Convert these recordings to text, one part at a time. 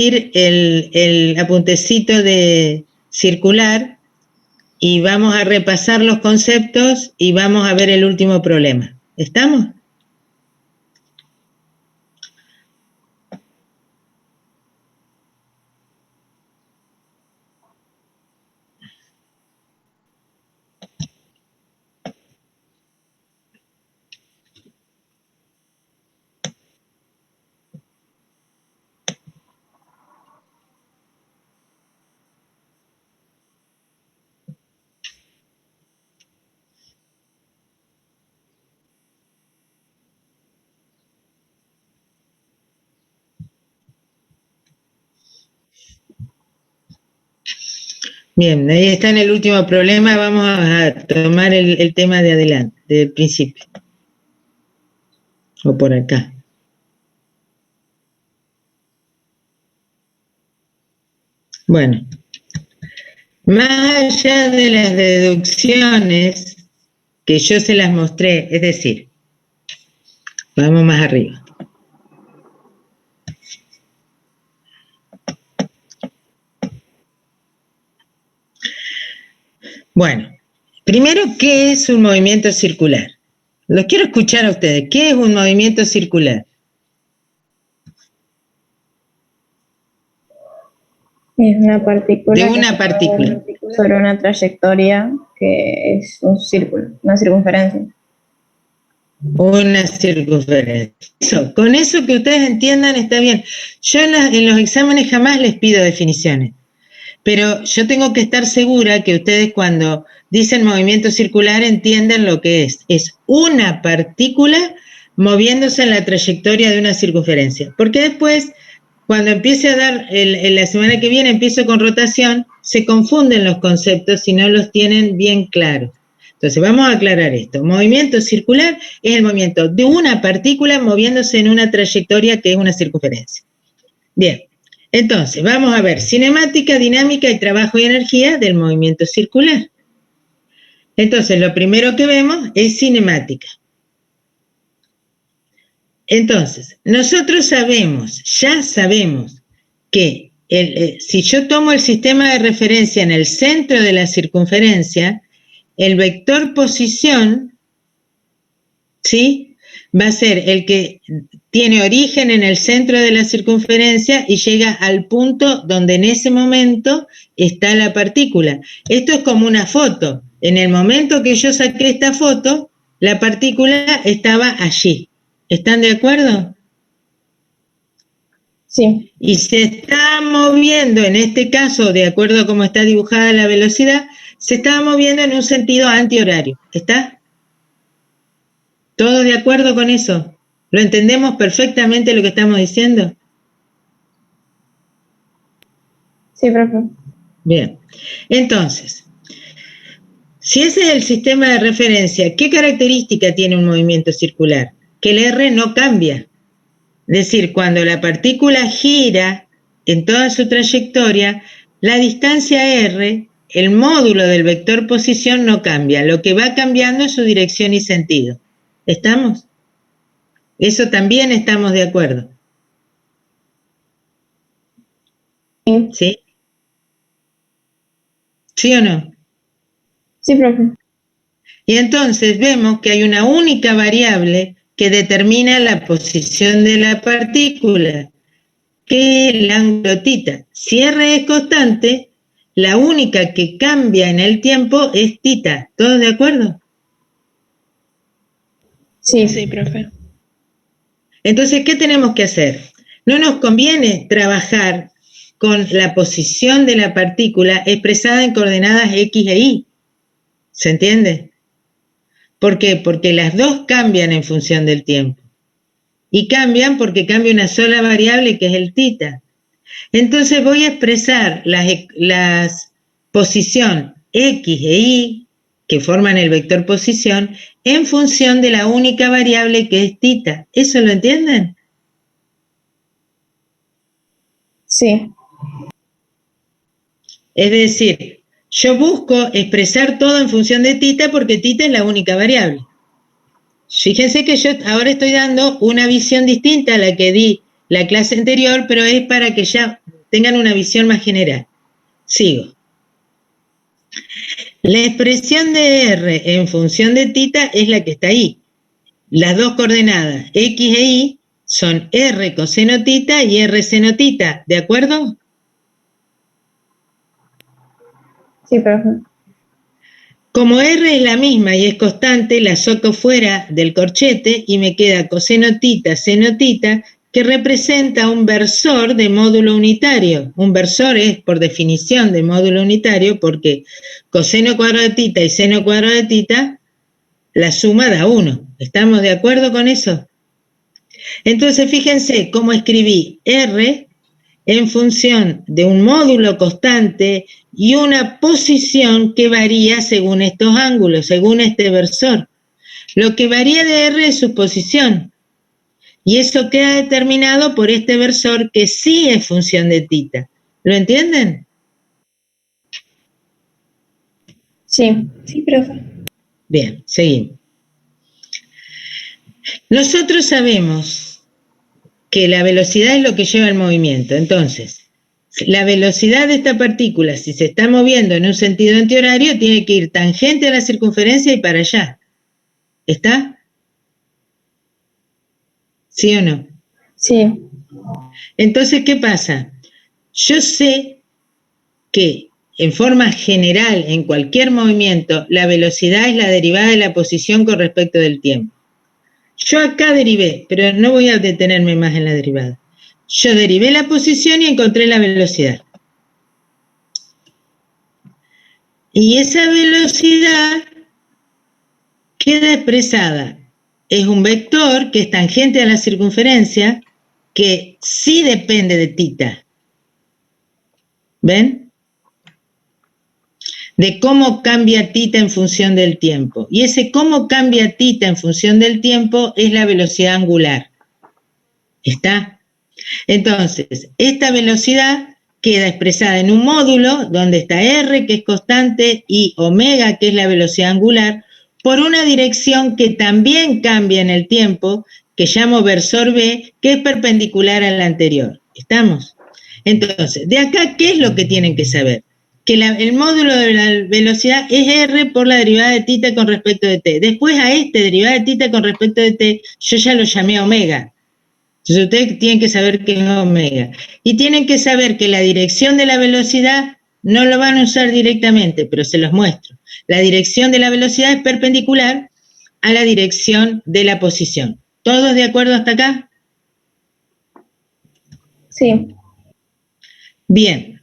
el apuntecito de circular y vamos a repasar los conceptos y vamos a ver el último problema. ¿Estamos? Bien, ahí está en el último problema, vamos a tomar el tema de adelante, del principio. O por acá. Bueno, más allá de las deducciones que yo se las mostré, es decir, vamos más arriba. Bueno, primero, ¿qué es un movimiento circular? Los quiero escuchar a ustedes. ¿Qué es un movimiento circular? Es una partícula. De una partícula. Sobre una trayectoria que es un círculo, una circunferencia. Una circunferencia. Con eso que ustedes entiendan está bien. Yo en los exámenes jamás les pido definiciones, pero yo tengo que estar segura que ustedes cuando dicen movimiento circular entienden lo que es. Es una partícula moviéndose en la trayectoria de una circunferencia. Porque después, cuando empiece a dar, la semana que viene empiezo con rotación, se confunden los conceptos si no los tienen bien claros. Entonces vamos a aclarar esto. Movimiento circular es el movimiento de una partícula moviéndose en una trayectoria que es una circunferencia. Bien, entonces vamos a ver cinemática, dinámica y trabajo y energía del movimiento circular. Entonces lo primero que vemos es cinemática. Entonces, nosotros sabemos, ya sabemos que si yo tomo el sistema de referencia en el centro de la circunferencia, el vector posición, ¿sí?, va a ser el que tiene origen en el centro de la circunferencia y llega al punto donde en ese momento está la partícula. Esto es como una foto. En el momento que yo saqué esta foto, la partícula estaba allí. ¿Están de acuerdo? Sí. Y se está moviendo, en este caso, de acuerdo a cómo está dibujada la velocidad, se está moviendo en un sentido antihorario. ¿Está? ¿Todos de acuerdo con eso? ¿Lo entendemos perfectamente lo que estamos diciendo? Sí, profe. Bien. Entonces, si ese es el sistema de referencia, ¿qué característica tiene un movimiento circular? Que el R no cambia. Es decir, cuando la partícula gira en toda su trayectoria, la distancia R, el módulo del vector posición no cambia. Lo que va cambiando es su dirección y sentido. ¿Estamos? Eso también estamos de acuerdo. ¿Sí? ¿Sí o no? Sí, profe. Y entonces vemos que hay una única variable que determina la posición de la partícula, que es el ángulo θ. Si R es constante, la única que cambia en el tiempo es θ. ¿Todos de acuerdo? Sí, sí, profe. Entonces, ¿qué tenemos que hacer? No nos conviene trabajar con la posición de la partícula expresada en coordenadas X e Y. ¿Se entiende? ¿Por qué? Porque las dos cambian en función del tiempo. Y cambian porque cambia una sola variable que es el θ. Entonces voy a expresar las posición X e Y, que forman el vector posición, en función de la única variable que es θ. ¿Eso lo entienden? Sí. Es decir, yo busco expresar todo en función de θ porque θ es la única variable. Fíjense que yo ahora estoy dando una visión distinta a la que di la clase anterior, pero es para que ya tengan una visión más general. Sigo. La expresión de R en función de tita es la que está ahí. Las dos coordenadas X e Y son R coseno tita y R seno tita, ¿de acuerdo? Sí, profe. Como R es la misma y es constante, la saco fuera del corchete y me queda coseno tita, seno tita, que representa un versor de módulo unitario. Un versor es, por definición, de módulo unitario porque coseno cuadrado de tita y seno cuadrado de tita, la suma da 1. ¿Estamos de acuerdo con eso? Entonces, fíjense cómo escribí R en función de un módulo constante y una posición que varía según estos ángulos, según este versor. Lo que varía de R es su posición. Y eso queda determinado por este versor que sí es función de tita. ¿Lo entienden? Sí, sí, profe. Bien, seguimos. Nosotros sabemos que la velocidad es lo que lleva el movimiento. Entonces, la velocidad de esta partícula, si se está moviendo en un sentido antihorario, tiene que ir tangente a la circunferencia y para allá. ¿Está? ¿Sí o no? Sí. Entonces, ¿qué pasa? Yo sé que en forma general, en cualquier movimiento, la velocidad es la derivada de la posición con respecto del tiempo. Yo acá derivé, pero no voy a detenerme más en la derivada. Yo derivé la posición y encontré la velocidad. Y esa velocidad queda expresada. Es un vector que es tangente a la circunferencia, que sí depende de tita. ¿Ven? De cómo cambia tita en función del tiempo. Y ese cómo cambia tita en función del tiempo es la velocidad angular. ¿Está? Entonces, esta velocidad queda expresada en un módulo donde está R, que es constante, y omega, que es la velocidad angular, por una dirección que también cambia en el tiempo, que llamo versor B, que es perpendicular a la anterior. ¿Estamos? Entonces, de acá, ¿qué es lo que tienen que saber? Que el módulo de la velocidad es R por la derivada de tita con respecto de t. Después a este derivada de tita con respecto de t, yo ya lo llamé omega. Entonces ustedes tienen que saber qué es omega. Y tienen que saber que la dirección de la velocidad no lo van a usar directamente, pero se los muestro. La dirección de la velocidad es perpendicular a la dirección de la posición. ¿Todos de acuerdo hasta acá? Sí. Bien.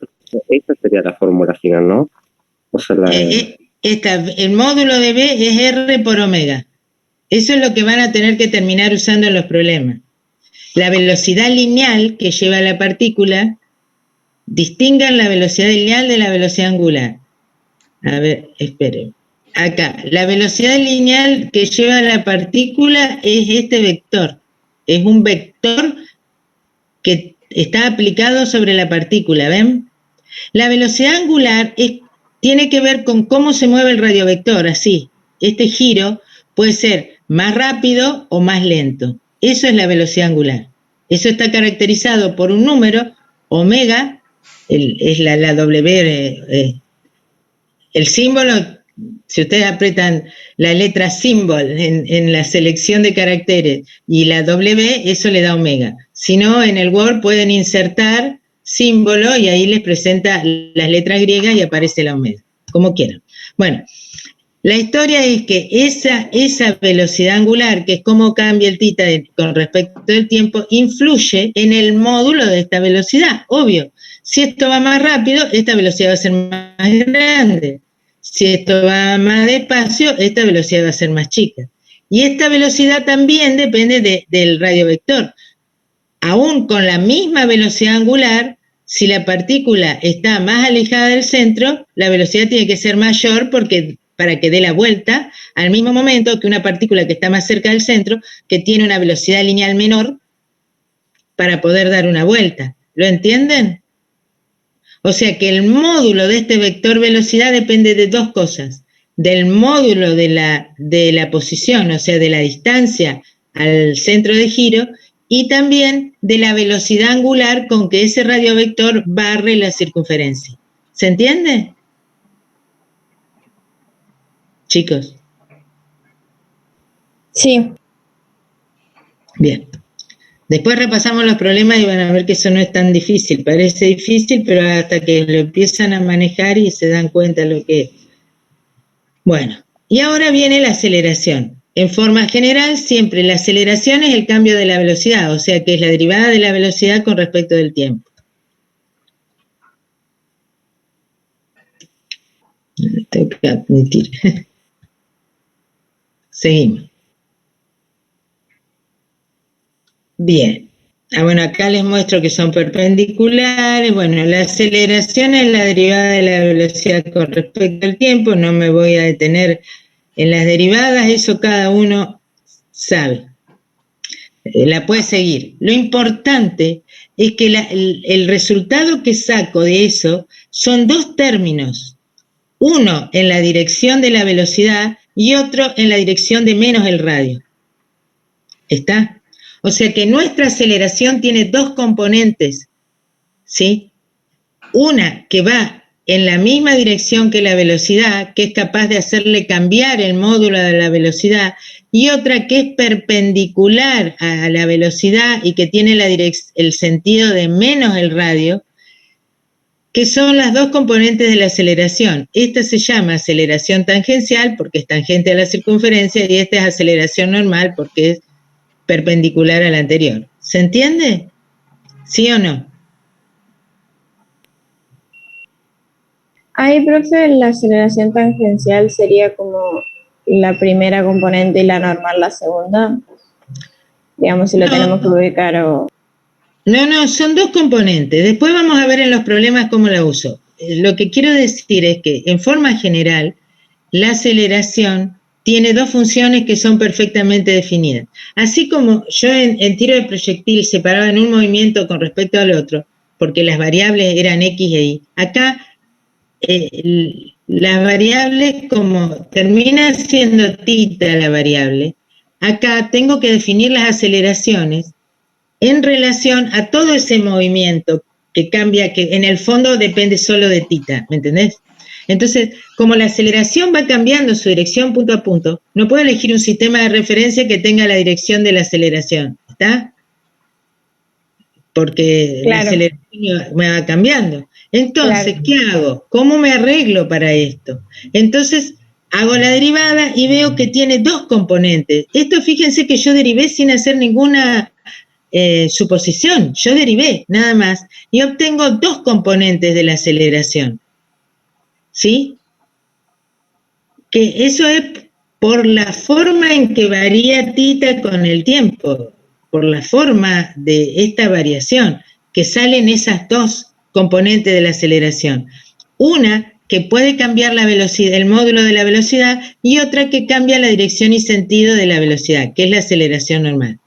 Esta sería la fórmula final, ¿no? O sea, El módulo de B es R por omega. Eso es lo que van a tener que terminar usando en los problemas. La velocidad lineal que lleva la partícula, distingan la velocidad lineal de la velocidad angular. A ver, esperen. Acá, la velocidad lineal que lleva la partícula es este vector. Es un vector que está aplicado sobre la partícula, ¿ven? La velocidad angular tiene que ver con cómo se mueve el radiovector, así. Este giro puede ser más rápido o más lento. Eso es la velocidad angular. Eso está caracterizado por un número, omega, es la W, el símbolo, si ustedes apretan la letra symbol en la selección de caracteres y la W, eso le da omega. Si no, en el Word pueden insertar símbolo y ahí les presenta las letras griegas y aparece la omega, como quieran. Bueno, la historia es que esa velocidad angular, que es cómo cambia el tita con respecto al tiempo, influye en el módulo de esta velocidad, obvio. Si esto va más rápido, esta velocidad va a ser más grande. Si esto va más despacio, esta velocidad va a ser más chica. Y esta velocidad también depende del radiovector. Aún con la misma velocidad angular, si la partícula está más alejada del centro, la velocidad tiene que ser mayor para que dé la vuelta al mismo momento que una partícula que está más cerca del centro, que tiene una velocidad lineal menor para poder dar una vuelta. ¿Lo entienden? O sea que el módulo de este vector velocidad depende de dos cosas. Del módulo de la posición, o sea, de la distancia al centro de giro, y también de la velocidad angular con que ese radiovector barre la circunferencia. ¿Se entiende? Chicos. Sí. Bien. Después repasamos los problemas y van a ver que eso no es tan difícil. Parece difícil, pero hasta que lo empiezan a manejar y se dan cuenta lo que es. Bueno, y ahora viene la aceleración. En forma general, siempre la aceleración es el cambio de la velocidad, o sea que es la derivada de la velocidad con respecto del tiempo. Tengo que admitir. Seguimos. Bien. Bueno, acá les muestro que son perpendiculares. Bueno, la aceleración es la derivada de la velocidad con respecto al tiempo. No me voy a detener en las derivadas, eso cada uno sabe. La puede seguir. Lo importante es que el resultado que saco de eso son dos términos. Uno en la dirección de la velocidad y otro en la dirección de menos el radio. ¿Está? O sea que nuestra aceleración tiene dos componentes, ¿sí? Una que va en la misma dirección que la velocidad, que es capaz de hacerle cambiar el módulo de la velocidad, y otra que es perpendicular a la velocidad y que tiene el sentido de menos el radio, que son las dos componentes de la aceleración. Esta se llama aceleración tangencial porque es tangente a la circunferencia y esta es aceleración normal porque es perpendicular a la anterior. ¿Se entiende? ¿Sí o no? Ahí, profe, la aceleración tangencial sería como la primera componente y la normal la segunda. Digamos, si lo tenemos que ubicar o... No, son dos componentes. Después vamos a ver en los problemas cómo la uso. Lo que quiero decir es que, en forma general, la aceleración tiene dos funciones que son perfectamente definidas. Así como yo en tiro de proyectil separaba en un movimiento con respecto al otro, porque las variables eran X e Y, acá las variables, como termina siendo tita la variable, acá tengo que definir las aceleraciones en relación a todo ese movimiento que cambia, que en el fondo depende solo de tita, ¿me entendés? Entonces, como la aceleración va cambiando su dirección punto a punto, no puedo elegir un sistema de referencia que tenga la dirección de la aceleración, ¿está? Porque claro, la aceleración me va cambiando. Entonces, claro, ¿qué hago? ¿Cómo me arreglo para esto? Entonces, hago la derivada y veo que tiene dos componentes. Esto, fíjense que yo derivé sin hacer ninguna suposición. Yo derivé, nada más, y obtengo dos componentes de la aceleración. ¿Sí? Que eso es por la forma en que varía tita con el tiempo, por la forma de esta variación, que salen esas dos componentes de la aceleración. Una que puede cambiar la velocidad, el módulo de la velocidad, y otra que cambia la dirección y sentido de la velocidad, que es la aceleración normal.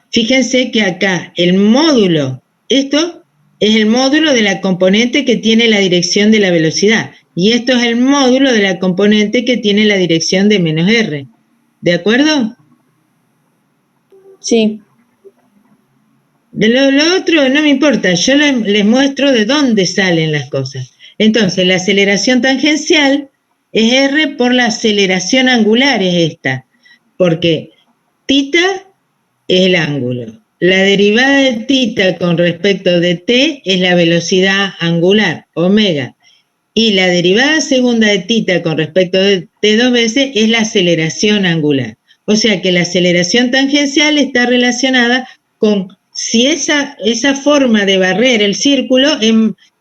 Fíjense que acá el módulo, esto es el módulo de la componente que tiene la dirección de la velocidad, y esto es el módulo de la componente que tiene la dirección de menos R. ¿De acuerdo? Sí. De lo otro no me importa, yo les muestro de dónde salen las cosas. Entonces, la aceleración tangencial es R por la aceleración angular, es esta, porque tita es el ángulo. La derivada de tita con respecto de t es la velocidad angular, omega. Y la derivada segunda de tita con respecto de t dos veces es la aceleración angular. O sea que la aceleración tangencial está relacionada con si esa forma de barrer el círculo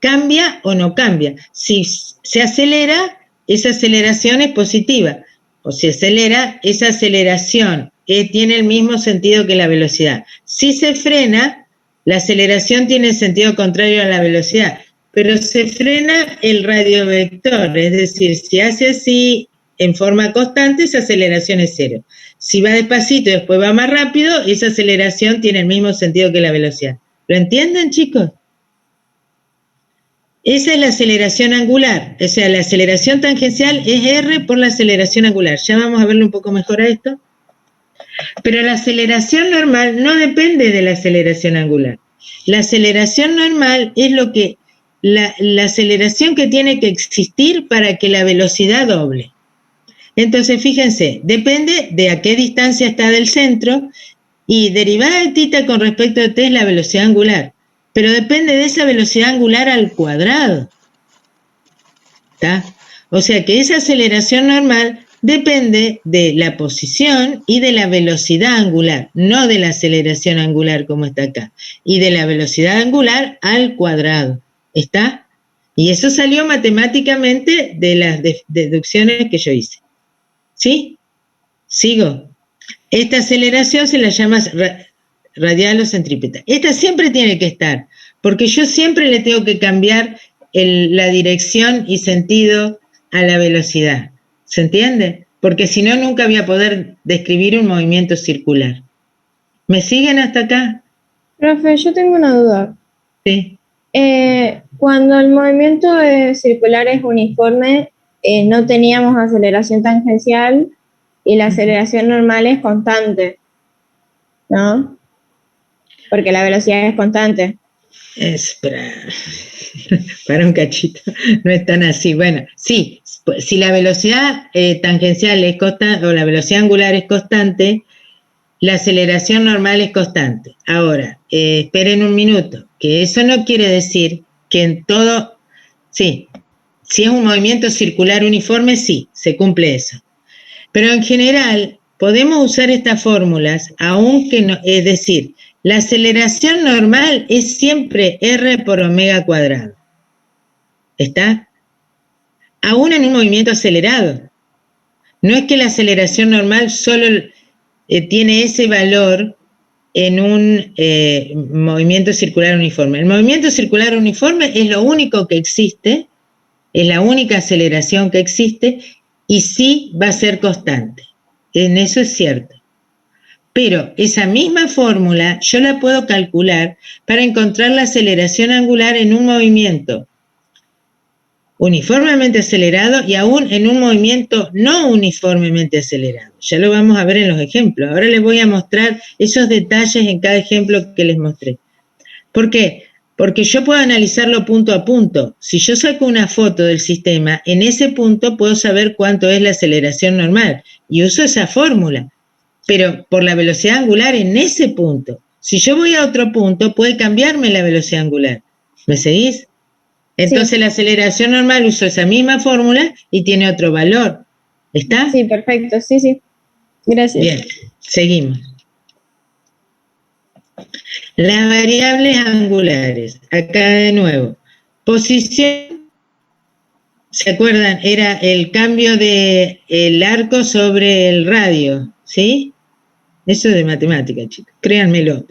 cambia o no cambia. Si se acelera, esa aceleración es positiva. O si acelera, esa aceleración tiene el mismo sentido que la velocidad. Si se frena, la aceleración tiene el sentido contrario a la velocidad, pero se frena el radiovector, es decir, si hace así en forma constante, esa aceleración es cero. Si va despacito y después va más rápido, esa aceleración tiene el mismo sentido que la velocidad. ¿Lo entienden, chicos? Esa es la aceleración angular, o sea, la aceleración tangencial es R por la aceleración angular. Ya vamos a verlo un poco mejor a esto. Pero la aceleración normal no depende de la aceleración angular. La aceleración normal es lo que la aceleración que tiene que existir para que la velocidad doble. Entonces, fíjense, depende de a qué distancia está del centro y derivada de θ con respecto a t es la velocidad angular. Pero depende de esa velocidad angular al cuadrado. ¿Está? O sea que esa aceleración normal depende de la posición y de la velocidad angular, no de la aceleración angular como está acá, y de la velocidad angular al cuadrado. ¿Está? Y eso salió matemáticamente de las deducciones que yo hice. ¿Sí? Sigo. Esta aceleración se la llama radial o centrípeta. Esta siempre tiene que estar, porque yo siempre le tengo que cambiar la dirección y sentido a la velocidad. ¿Se entiende? Porque si no, nunca voy a poder describir un movimiento circular. ¿Me siguen hasta acá? Profe, yo tengo una duda. Sí. Cuando el movimiento circular es uniforme, no teníamos aceleración tangencial y la aceleración normal es constante, ¿no? Porque la velocidad es constante. Espera, para un cachito, no es tan así. Bueno, sí, si la velocidad tangencial es constante o la velocidad angular es constante, la aceleración normal es constante. Ahora, esperen un minuto, que eso no quiere decir que en todo, sí, si es un movimiento circular uniforme, sí, se cumple eso. Pero en general, podemos usar estas fórmulas, aunque no, es decir, la aceleración normal es siempre r por omega cuadrado. ¿Está? Aún en un movimiento acelerado. No es que la aceleración normal solo tiene ese valor en un movimiento circular uniforme. El movimiento circular uniforme es lo único que existe, es la única aceleración que existe y sí va a ser constante. En eso es cierto. Pero esa misma fórmula yo la puedo calcular para encontrar la aceleración angular en un movimiento uniformemente acelerado y aún en un movimiento no uniformemente acelerado. Ya lo vamos a ver en los ejemplos. Ahora les voy a mostrar esos detalles en cada ejemplo que les mostré. ¿Por qué? Porque yo puedo analizarlo punto a punto. Si yo saco una foto del sistema, en ese punto puedo saber cuánto es la aceleración normal y uso esa fórmula. Pero por la velocidad angular en ese punto. Si yo voy a otro punto, puede cambiarme la velocidad angular. ¿Me seguís? Entonces sí. La aceleración normal uso esa misma fórmula y tiene otro valor. ¿Está? Sí, perfecto. Sí, sí. Gracias. Bien, seguimos. Las variables angulares. Acá de nuevo. Posición. ¿Se acuerdan? Era el cambio del arco sobre el radio. ¿Sí? Eso es de matemática, chicos, créanmelo,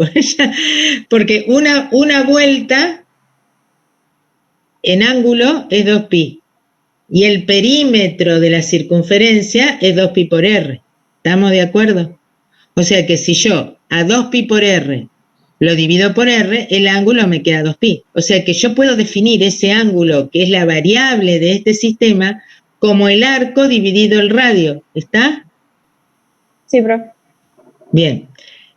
porque una vuelta en ángulo es 2pi, y el perímetro de la circunferencia es 2pi por r, ¿estamos de acuerdo? O sea que si yo a 2pi por r lo divido por r, el ángulo me queda 2pi, o sea que yo puedo definir ese ángulo, que es la variable de este sistema, como el arco dividido el radio, ¿está? Sí, profe. Bien,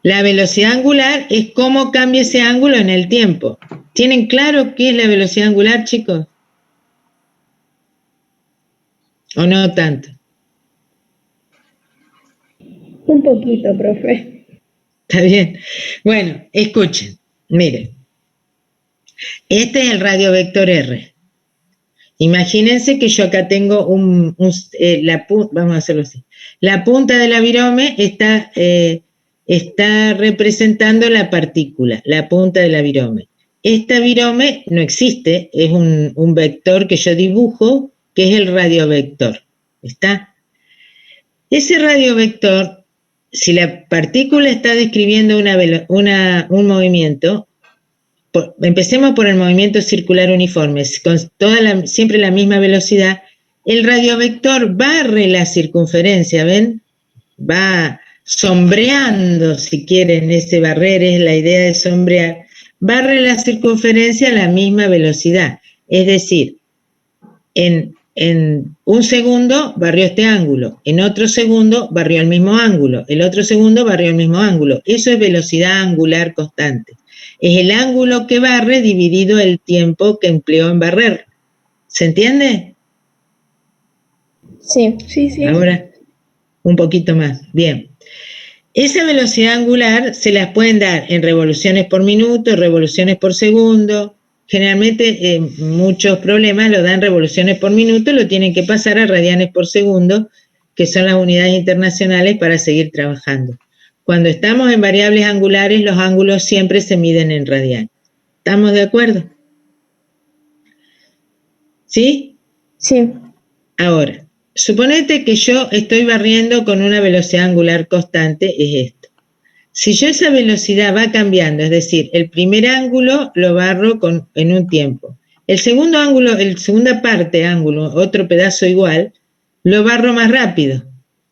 la velocidad angular es cómo cambia ese ángulo en el tiempo. ¿Tienen claro qué es la velocidad angular, chicos? ¿O no tanto? Un poquito, profe. Está bien. Bueno, escuchen, miren. Este es el radio vector R. Imagínense que yo acá tengo vamos a hacerlo así. La punta de la virome está representando la partícula, la punta de la virome. Esta virome no existe, es un vector que yo dibujo, que es el radiovector. ¿Está? Ese radiovector, si la partícula está describiendo un movimiento, empecemos por el movimiento circular uniforme, con siempre la misma velocidad, el radiovector barre la circunferencia, ¿ven? Va sombreando, si quieren, ese barrer es la idea de sombrear, barre la circunferencia a la misma velocidad. Es decir, en en un segundo barrió este ángulo, en otro segundo barrió el mismo ángulo, el otro segundo barrió el mismo ángulo. Eso es velocidad angular constante. Es el ángulo que barre dividido el tiempo que empleó en barrer. ¿Se entiende? Sí. Ahora, un poquito más. Bien. Esa velocidad angular se las pueden dar en revoluciones por minuto, revoluciones por segundo. Generalmente muchos problemas lo dan revoluciones por minuto, lo tienen que pasar a radianes por segundo, que son las unidades internacionales para seguir trabajando. Cuando estamos en variables angulares, los ángulos siempre se miden en radianes. ¿Estamos de acuerdo? ¿Sí? Sí. Ahora, suponete que yo estoy barriendo con una velocidad angular constante, es esto. Si yo esa velocidad va cambiando, es decir, el primer ángulo lo barro en un tiempo, el segundo ángulo, el segunda parte ángulo, otro pedazo igual, lo barro más rápido.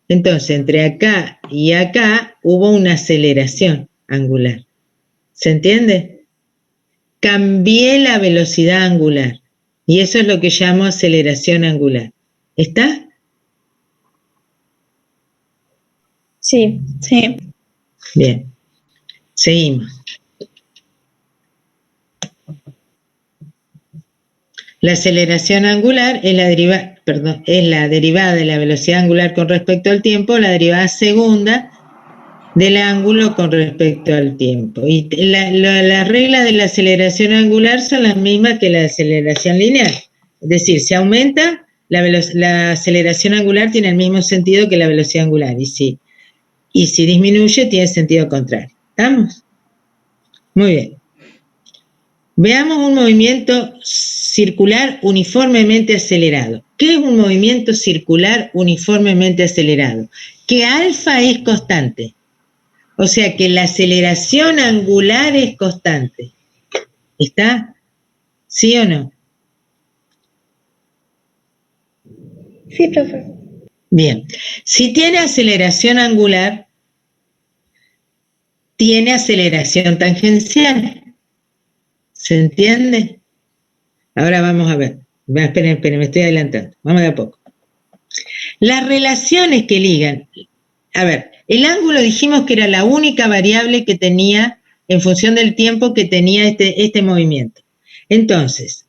Entonces, entre acá y acá hubo una aceleración angular. ¿Se entiende? Cambié la velocidad angular y eso es lo que llamo aceleración angular. ¿Está? Sí. Bien. Seguimos. La aceleración angular es la derivada de la velocidad angular con respecto al tiempo, la derivada segunda del ángulo con respecto al tiempo. Y las reglas de la aceleración angular son las mismas que la aceleración lineal. Es decir, si aumenta, la aceleración angular tiene el mismo sentido que la velocidad angular. Y si disminuye, tiene sentido contrario. ¿Estamos? Muy bien. Veamos un movimiento circular uniformemente acelerado. ¿Qué es un movimiento circular uniformemente acelerado? Que alfa es constante. O sea que la aceleración angular es constante. ¿Está? ¿Sí o no? Sí, profe. Bien. Si tiene aceleración angular, tiene aceleración tangencial. ¿Se entiende? Ahora vamos a ver. Esperen, me estoy adelantando. Vamos de a poco. Las relaciones que ligan. A ver, el ángulo dijimos que era la única variable que tenía, en función del tiempo que tenía este movimiento. Entonces,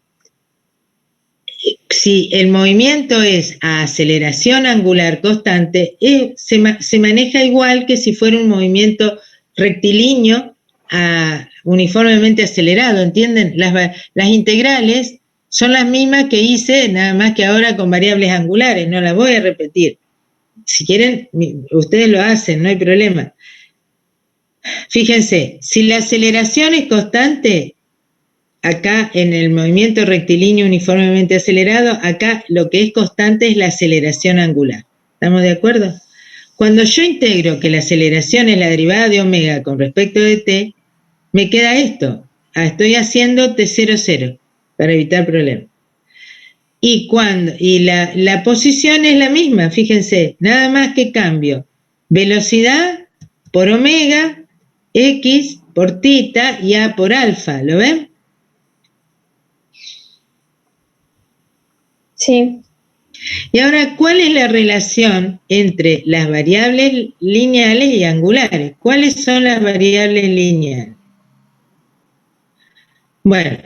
si el movimiento es a aceleración angular constante, se maneja igual que si fuera un movimiento rectilíneo uniformemente acelerado, ¿entienden? Las integrales son las mismas que hice, nada más que ahora con variables angulares, no las voy a repetir. Si quieren, ustedes lo hacen, no hay problema. Fíjense, si la aceleración es constante, acá en el movimiento rectilíneo uniformemente acelerado, acá lo que es constante es la aceleración angular. ¿Estamos de acuerdo? Cuando yo integro que la aceleración es la derivada de omega con respecto de t, me queda esto. Estoy haciendo t00 para evitar problemas. Y la posición es la misma, fíjense, nada más que cambio velocidad por omega, x por tita y a por alfa, ¿lo ven? Sí. Y ahora, ¿cuál es la relación entre las variables lineales y angulares? ¿Cuáles son las variables lineales? Bueno,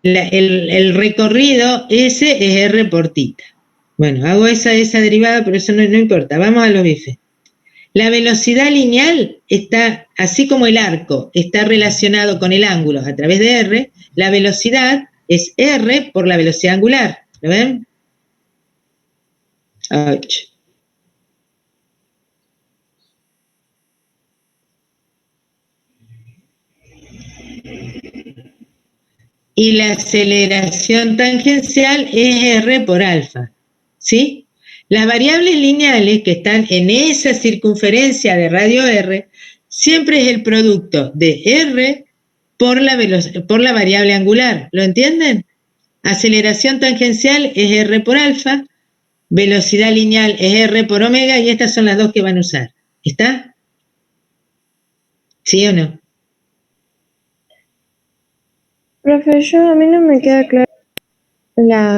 el recorrido ese es r por tita. Bueno, hago esa derivada, pero eso no importa. Vamos a los bifes. La velocidad lineal está, así como el arco está relacionado con el ángulo a través de r, la velocidad es r por la velocidad angular. ¿Lo ven? Ouch. Y la aceleración tangencial es r por alfa, ¿sí? Las variables lineales que están en esa circunferencia de radio r siempre es el producto de r por la variable angular, ¿lo entienden? Aceleración tangencial es r por alfa, velocidad lineal es r por omega y estas son las dos que van a usar. ¿Está? ¿Sí o no? Profe, a mí no me queda claro.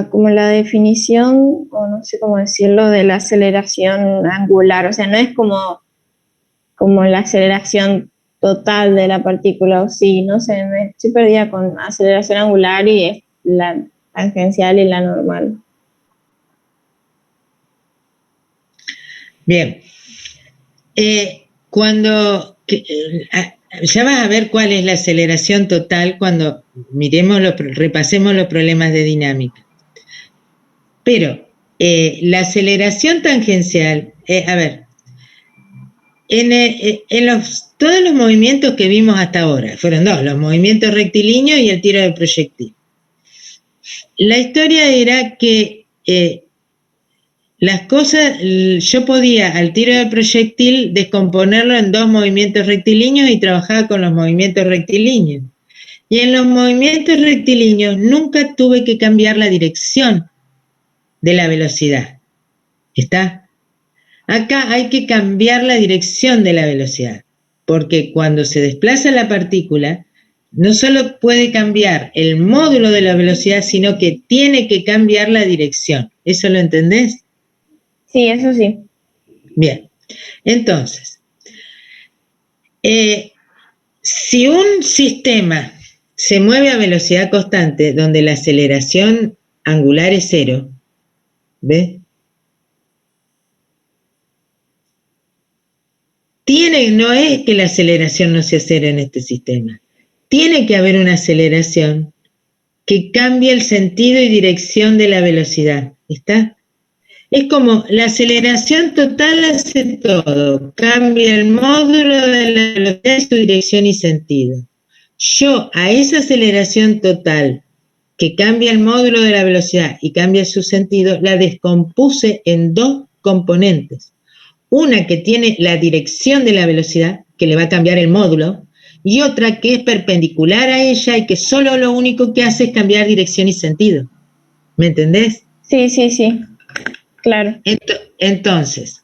como la definición, o no sé cómo decirlo, de la aceleración angular. O sea, no es como la aceleración total de la partícula, o sí, no sé, me estoy perdida con aceleración angular y es la tangencial y la normal. Bien. Ya vas a ver cuál es la aceleración total cuando repasemos los problemas de dinámica. Pero la aceleración tangencial, a ver, todos los movimientos que vimos hasta ahora, fueron dos, los movimientos rectilíneos y el tiro de proyectil. La historia era que las cosas, yo podía al tiro de proyectil descomponerlo en dos movimientos rectilíneos y trabajaba con los movimientos rectilíneos. Y en los movimientos rectilíneos nunca tuve que cambiar la dirección de la velocidad. ¿Está? Acá hay que cambiar la dirección de la velocidad, porque cuando se desplaza la partícula, no solo puede cambiar el módulo de la velocidad, sino que tiene que cambiar la dirección. ¿Eso lo entendés? Sí, eso sí. Bien, entonces, si un sistema se mueve a velocidad constante, donde la aceleración angular es cero, ¿ves? No es que la aceleración no sea cero en este sistema. Tiene que haber una aceleración que cambie el sentido y dirección de la velocidad. ¿Está? Es como la aceleración total hace todo, cambia el módulo de la velocidad, su dirección y sentido. Yo a esa aceleración total que cambia el módulo de la velocidad y cambia su sentido, la descompuse en dos componentes. Una que tiene la dirección de la velocidad, que le va a cambiar el módulo, y otra que es perpendicular a ella y que solo lo único que hace es cambiar dirección y sentido. ¿Me entendés? Sí, sí, sí. Claro. Entonces,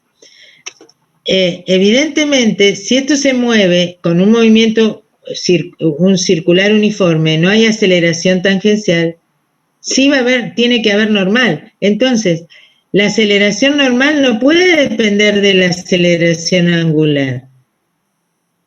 evidentemente, si esto se mueve con un movimiento un circular uniforme, no hay aceleración tangencial, sí tiene que haber normal. Entonces, la aceleración normal no puede depender de la aceleración angular,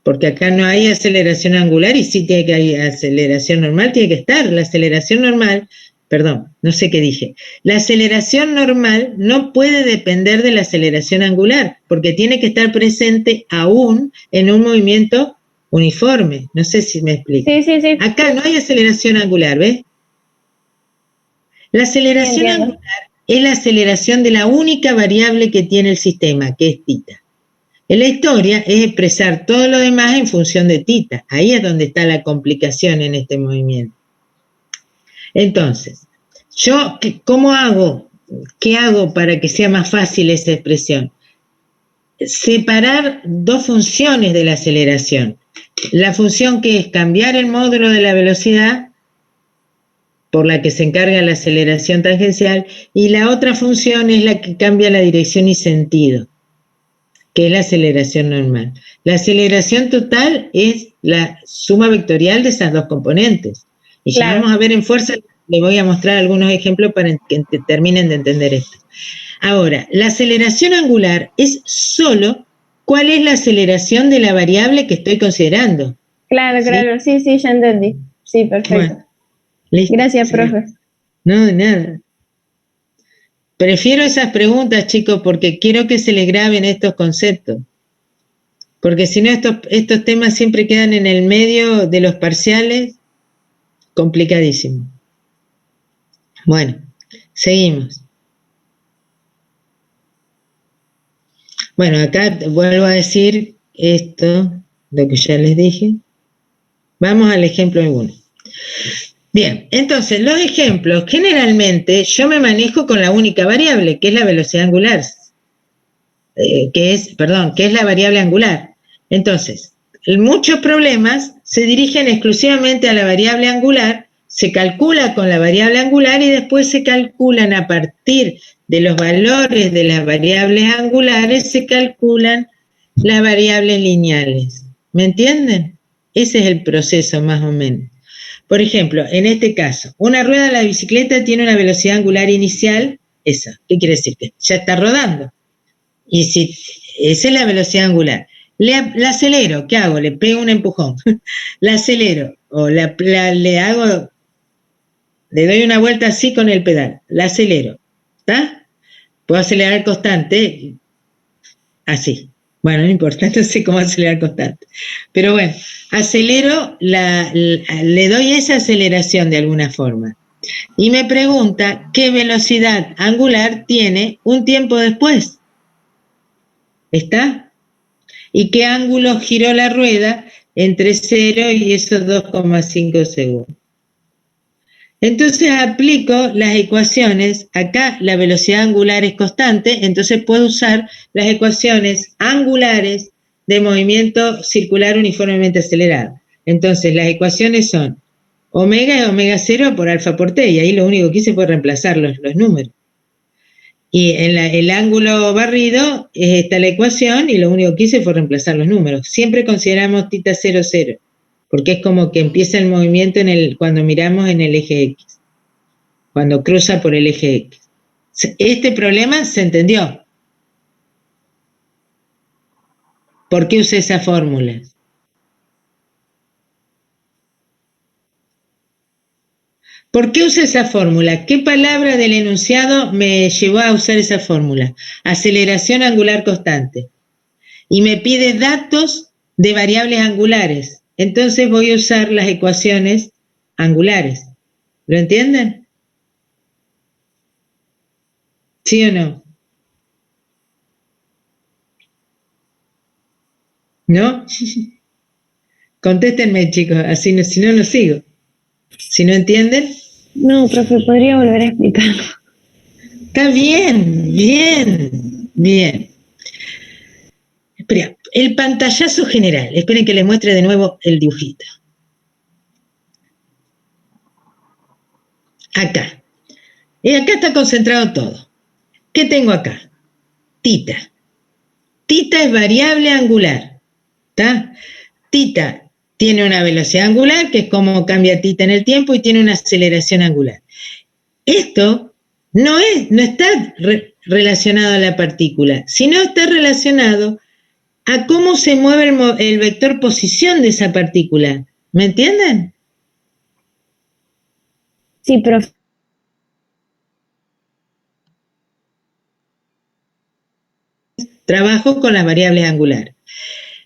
porque acá no hay aceleración angular y sí tiene que haber aceleración normal, tiene que estar. La aceleración normal, perdón, no sé qué dije. La aceleración normal no puede depender de la aceleración angular, porque tiene que estar presente aún en un movimiento uniforme. No sé si me explico. Sí, sí, sí. Acá no hay aceleración angular, ¿ves? La aceleración angular es la aceleración de la única variable que tiene el sistema, que es tita. En la historia es expresar todo lo demás en función de tita. Ahí es donde está la complicación en este movimiento. Entonces, ¿cómo hago? ¿Qué hago para que sea más fácil esa expresión? Separar dos funciones de la aceleración. La función que es cambiar el módulo de la velocidad, por la que se encarga la aceleración tangencial, y la otra función es la que cambia la dirección y sentido, que es la aceleración normal. La aceleración total es la suma vectorial de esas dos componentes. Y ya vamos a ver en fuerza, les voy a mostrar algunos ejemplos para que terminen de entender esto. Ahora, la aceleración angular es solo cuál es la aceleración de la variable que estoy considerando. Claro, claro, sí, sí, ya entendí. Sí, perfecto. Bueno, ¿listo? Gracias, profe. No, de nada. Prefiero esas preguntas, chicos, porque quiero que se les graben estos conceptos. Porque si no, estos temas siempre quedan en el medio de los parciales, complicadísimo. Bueno, seguimos. Bueno, acá vuelvo a decir esto, lo que ya les dije. Vamos al ejemplo alguno. Bien, entonces los ejemplos, generalmente yo me manejo con la única variable, que es la velocidad angular, que es la variable angular. Entonces, muchos problemas se dirigen exclusivamente a la variable angular, se calcula con la variable angular y después se calculan a partir de los valores de las variables angulares, se calculan las variables lineales. ¿Me entienden? Ese es el proceso más o menos. Por ejemplo, en este caso, una rueda de la bicicleta tiene una velocidad angular inicial, esa. ¿Qué quiere decir? Que ya está rodando. Y si esa es la velocidad angular. La acelero, ¿qué hago? Le pego un empujón. La acelero o le doy una vuelta así con el pedal. La acelero. ¿Está? Puedo acelerar constante, así. Bueno, no importa, no sé cómo acelerar constante. Pero bueno, acelero, le doy esa aceleración de alguna forma. Y me pregunta qué velocidad angular tiene un tiempo después. ¿Está? ¿Y qué ángulo giró la rueda entre 0 y esos 2,5 segundos? Entonces aplico las ecuaciones, acá la velocidad angular es constante, entonces puedo usar las ecuaciones angulares de movimiento circular uniformemente acelerado. Entonces las ecuaciones son omega es omega 0 por alfa por t, y ahí lo único que hice fue reemplazar los números. Y en el ángulo barrido está la ecuación y lo único que hice fue reemplazar los números. Siempre consideramos θ 0, 0, porque es como que empieza el movimiento cuando miramos en el eje X, cuando cruza por el eje X. Este problema se entendió. ¿Por qué usé esa fórmula? ¿Por qué usé esa fórmula? ¿Qué palabra del enunciado me llevó a usar esa fórmula? Aceleración angular constante. Y me pide datos de variables angulares. Entonces voy a usar las ecuaciones angulares. ¿Lo entienden? ¿Sí o no? ¿No? Contéstenme, chicos, así no, si no, no sigo. Si no entienden. No, profe, ¿podría volver a explicarlo? Está bien, bien, bien. Espera, el pantallazo general. Esperen que les muestre de nuevo el dibujito. Acá. Y acá está concentrado todo. ¿Qué tengo acá? Θ. θ es variable angular. ¿Está? Θ tiene una velocidad angular, que es como cambia θ en el tiempo, y tiene una aceleración angular. Esto no está relacionado a la partícula, sino está relacionado a cómo se mueve el vector posición de esa partícula. ¿Me entienden? Sí, profe. Trabajo con las variables angulares.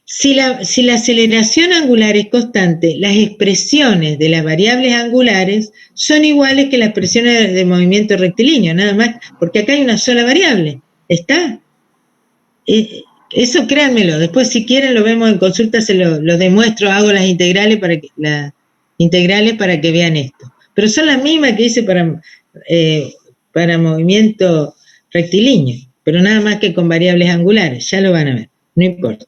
Si la aceleración angular es constante, las expresiones de las variables angulares son iguales que las expresiones de movimiento rectilíneo, nada más, porque acá hay una sola variable. ¿Está? Eso créanmelo. Después, si quieren, lo vemos en consulta, se lo demuestro, hago las integrales para que vean esto. Pero son las mismas que hice para movimiento rectilíneo, pero nada más que con variables angulares, ya lo van a ver, no importa.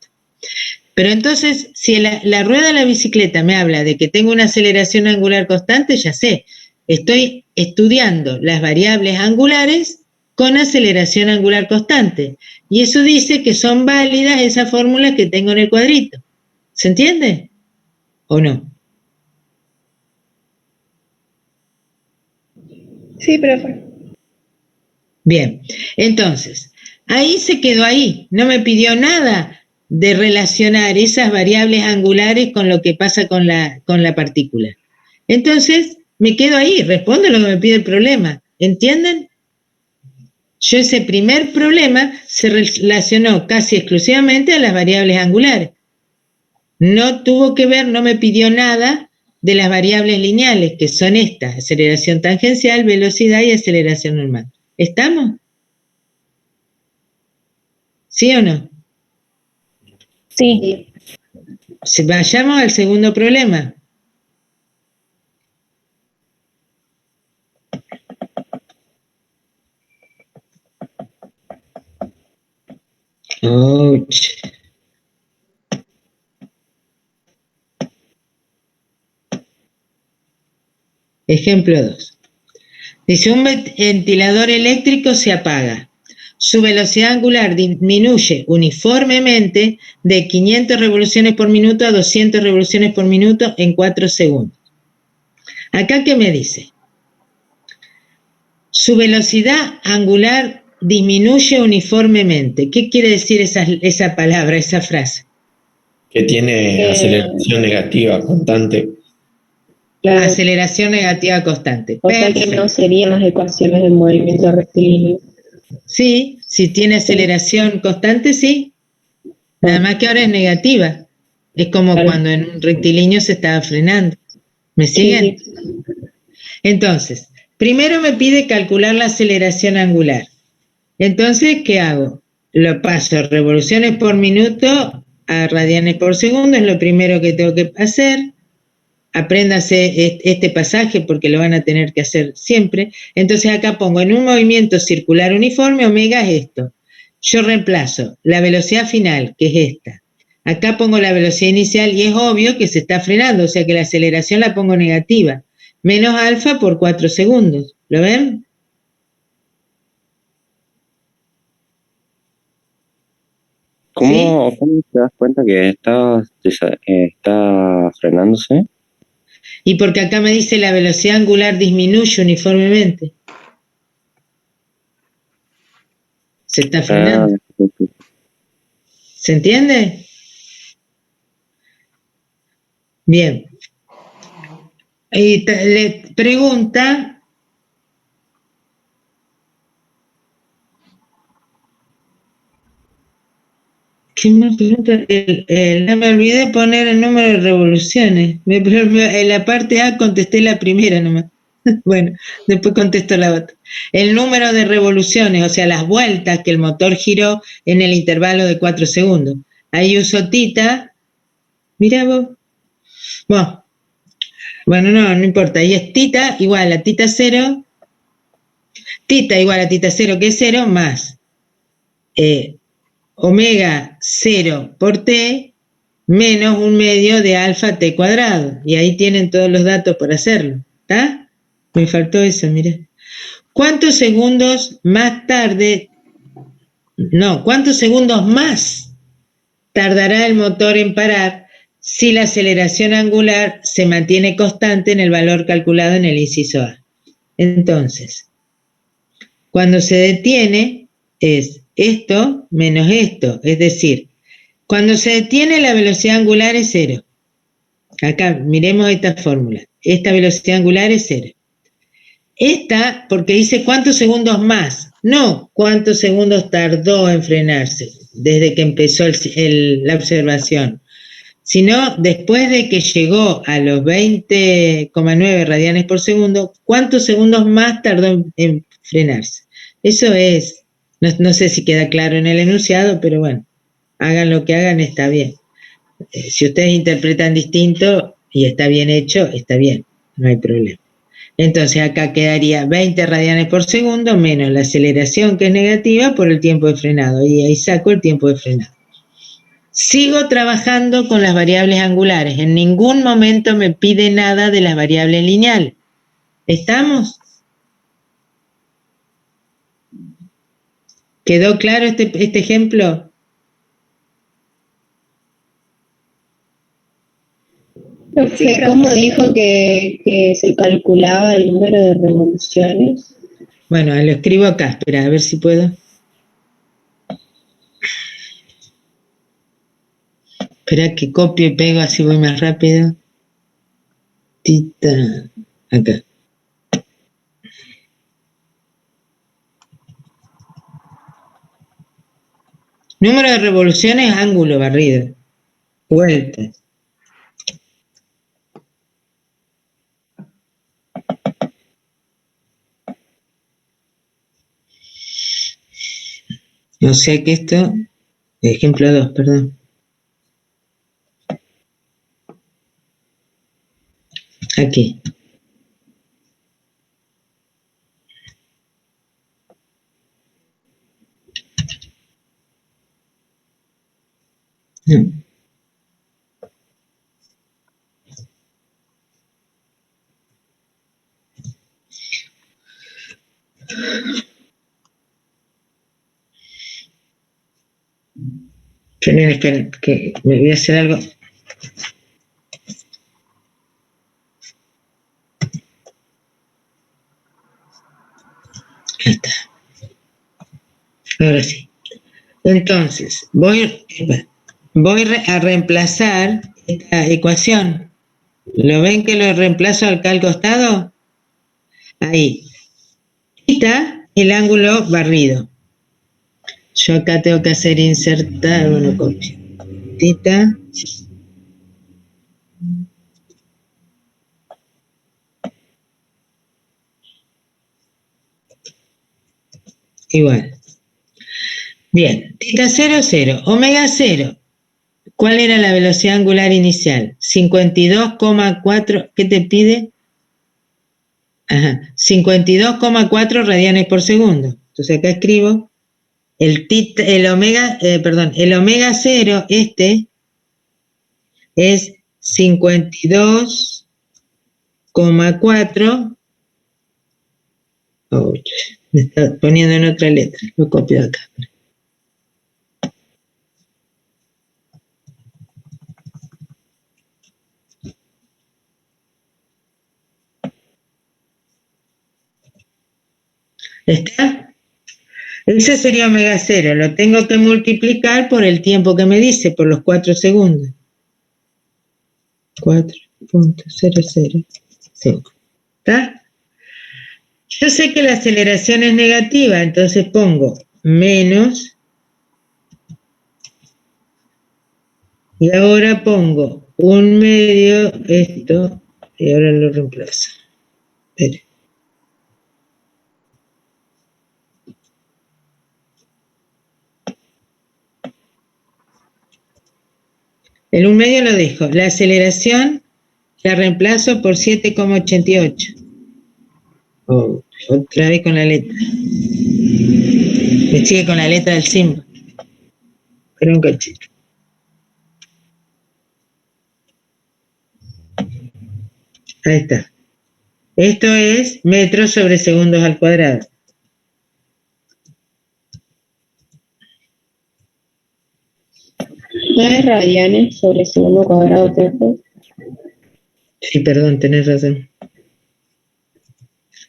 Pero entonces, si la rueda de la bicicleta me habla de que tengo una aceleración angular constante, ya sé, estoy estudiando las variables angulares con aceleración angular constante. Y eso dice que son válidas esas fórmulas que tengo en el cuadrito. ¿Se entiende? ¿O no? Sí, profe. Bien, entonces, ahí se quedó ahí, no me pidió nada de relacionar esas variables angulares con lo que pasa con la partícula. Entonces, me quedo ahí, respondo lo que me pide el problema, ¿entienden? Yo ese primer problema se relacionó casi exclusivamente a las variables angulares. No tuvo que ver, no me pidió nada de las variables lineales, que son estas: aceleración tangencial, velocidad y aceleración normal. ¿Estamos? ¿Sí o no? Sí. Vayamos al segundo problema. Ouch. Ejemplo 2. Dice, un ventilador eléctrico se apaga. Su velocidad angular disminuye uniformemente de 500 revoluciones por minuto a 200 revoluciones por minuto en 4 segundos. Acá, ¿qué me dice? Su velocidad angular disminuye uniformemente. ¿Qué quiere decir esa palabra, esa frase? Que tiene aceleración negativa constante. Claro, Aceleración negativa constante. o sea que no Perfecto. serían las ecuaciones del movimiento rectilíneo. Sí, si tiene aceleración constante, sí. Nada más que ahora es negativa. Es como Claro. cuando en un rectilíneo se estaba frenando. ¿Me Sí, siguen? sí. Entonces, primero me pide calcular la aceleración angular. Entonces, ¿qué hago? Lo paso revoluciones por minuto a radianes por segundo, es lo primero que tengo que hacer. Apréndase este pasaje porque lo van a tener que hacer siempre. Entonces acá pongo en un movimiento circular uniforme, omega es esto. Yo reemplazo la velocidad final, que es esta. Acá pongo la velocidad inicial y es obvio que se está frenando, o sea que la aceleración la pongo negativa. Menos alfa por 4 segundos. ¿Lo ven? ¿Cómo te das cuenta que está frenándose? Y porque acá me dice la velocidad angular disminuye uniformemente. Se está frenando. ¿Se entiende? Bien. Y le pregunta, ¿qué me pregunta? No me olvidé poner el número de revoluciones. En la parte A contesté la primera nomás. Bueno, después contesto la otra. El número de revoluciones, o sea, las vueltas que el motor giró en el intervalo de 4 segundos. Ahí uso tita. Mirá vos. Bueno, no importa. Ahí es tita igual a tita cero. Tita igual a tita cero, que es cero, más omega 0 por t menos 1/2 de alfa t cuadrado. Y ahí tienen todos los datos para hacerlo. ¿Está? Me faltó eso, mira. ¿Cuántos segundos más tarde? No, ¿cuántos segundos más tardará el motor en parar si la aceleración angular se mantiene constante en el valor calculado en el inciso A? Entonces, cuando se detiene es esto menos esto, es decir, cuando se detiene la velocidad angular es 0. Acá miremos esta fórmula. Esta velocidad angular es 0. Esta, porque dice cuántos segundos más, no cuántos segundos tardó en frenarse desde que empezó la observación, sino después de que llegó a los 20,9 radianes por segundo, cuántos segundos más tardó en frenarse. Eso es, no sé si queda claro en el enunciado, pero bueno, hagan lo que hagan, está bien. Si ustedes interpretan distinto y está bien hecho, está bien, no hay problema. Entonces acá quedaría 20 radianes por segundo menos la aceleración, que es negativa, por el tiempo de frenado. Y ahí saco el tiempo de frenado. Sigo trabajando con las variables angulares. En ningún momento me pide nada de las variables lineales. ¿Estamos? ¿Quedó claro este ejemplo? ¿Cómo dijo que se calculaba el número de revoluciones? Bueno, lo escribo acá. Espera, a ver si puedo. Espera que copio y pego, así voy más rápido. Tita. Acá. Número de revoluciones, ángulo barrido. Vueltas. O sea que esto, ejemplo 2, perdón. Aquí. No. Esperen, que me voy a hacer algo. Ahí está. Ahora sí. Entonces, voy a reemplazar esta ecuación. ¿Lo ven que lo reemplazo acá al costado? Ahí. Está el ángulo barrido. Yo acá tengo que hacer insertar, bueno, copio. Tita. Igual. Bien, tita 0, 0. Omega 0. ¿Cuál era la velocidad angular inicial? 52,4. ¿Qué te pide? Ajá. 52,4 radianes por segundo. Entonces acá escribo el omega 0, es 52,4. Oh, me está poniendo en otra letra. Lo copio de acá. ¿Está? Ese sería omega 0. Lo tengo que multiplicar por el tiempo que me dice, por los 4 segundos. 4.005. ¿Está? Yo sé que la aceleración es negativa, entonces pongo menos. Y ahora pongo un medio, esto, y ahora lo reemplazo. Espera. El 1/2 lo dejo. La aceleración la reemplazo por 7,88. Oh, otra vez con la letra. Me sigue con la letra del símbolo. Pero un cachito. Ahí está. Esto es metros sobre segundos al cuadrado. ¿No es radianes sobre segundo cuadrado, Pepe? Sí, perdón, tenés razón.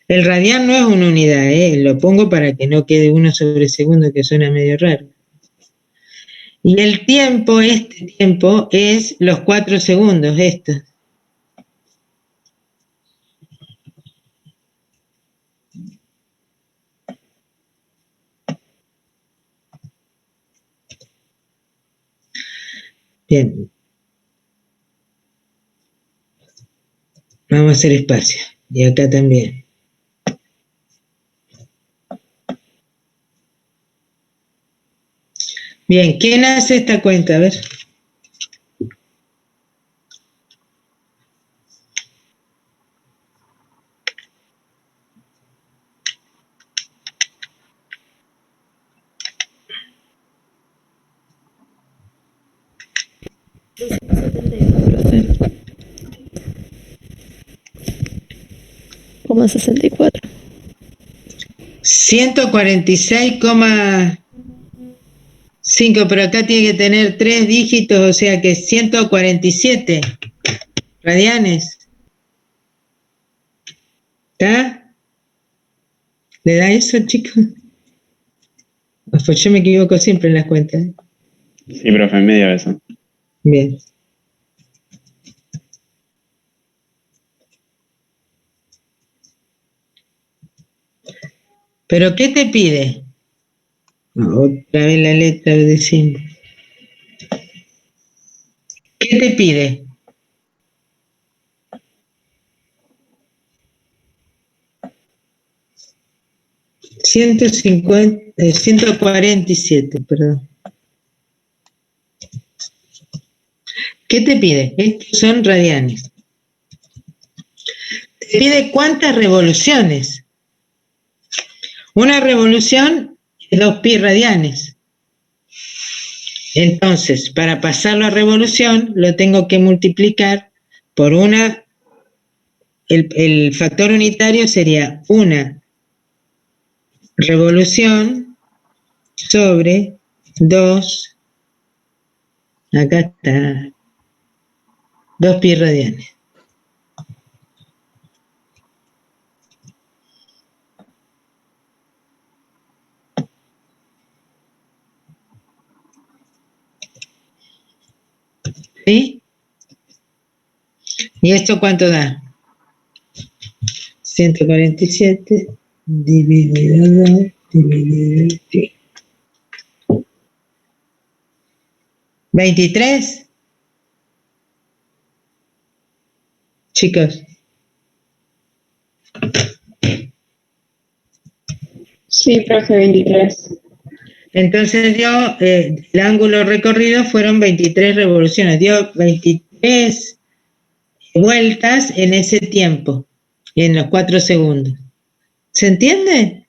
El radian no es una unidad, lo pongo para que no quede 1 sobre segundo, que suena medio raro. Y el tiempo, este tiempo, es los 4 segundos, esto. Bien. Vamos a hacer espacio. Y acá también. Bien, ¿quién hace esta cuenta? A ver. Como 64. 146,5, pero acá tiene que tener 3 dígitos, o sea que 147 radianes. ¿Está? ¿Le da eso, chicos? Pues yo me equivoco siempre en las cuentas. Sí, profe, en medio de eso. Bien. ¿Pero qué te pide? Otra vez la letra de símbolo. ¿Qué te pide? Ciento 147, perdón. ¿Qué te pide? Estos son radianes. Te pide cuántas revoluciones. Una revolución es 2 pi radianes. Entonces, para pasarlo a revolución, lo tengo que multiplicar por una. El factor unitario sería una revolución sobre 2. Acá está. 2 pi radianes. ¿Sí? ¿Y esto cuánto da? 147 dividido 2 dividido 10. 23. Chicos. Sí, profe, 23. Entonces dio, el ángulo recorrido fueron 23 revoluciones, dio 23 vueltas en ese tiempo, en los 4 segundos. ¿Se entiende?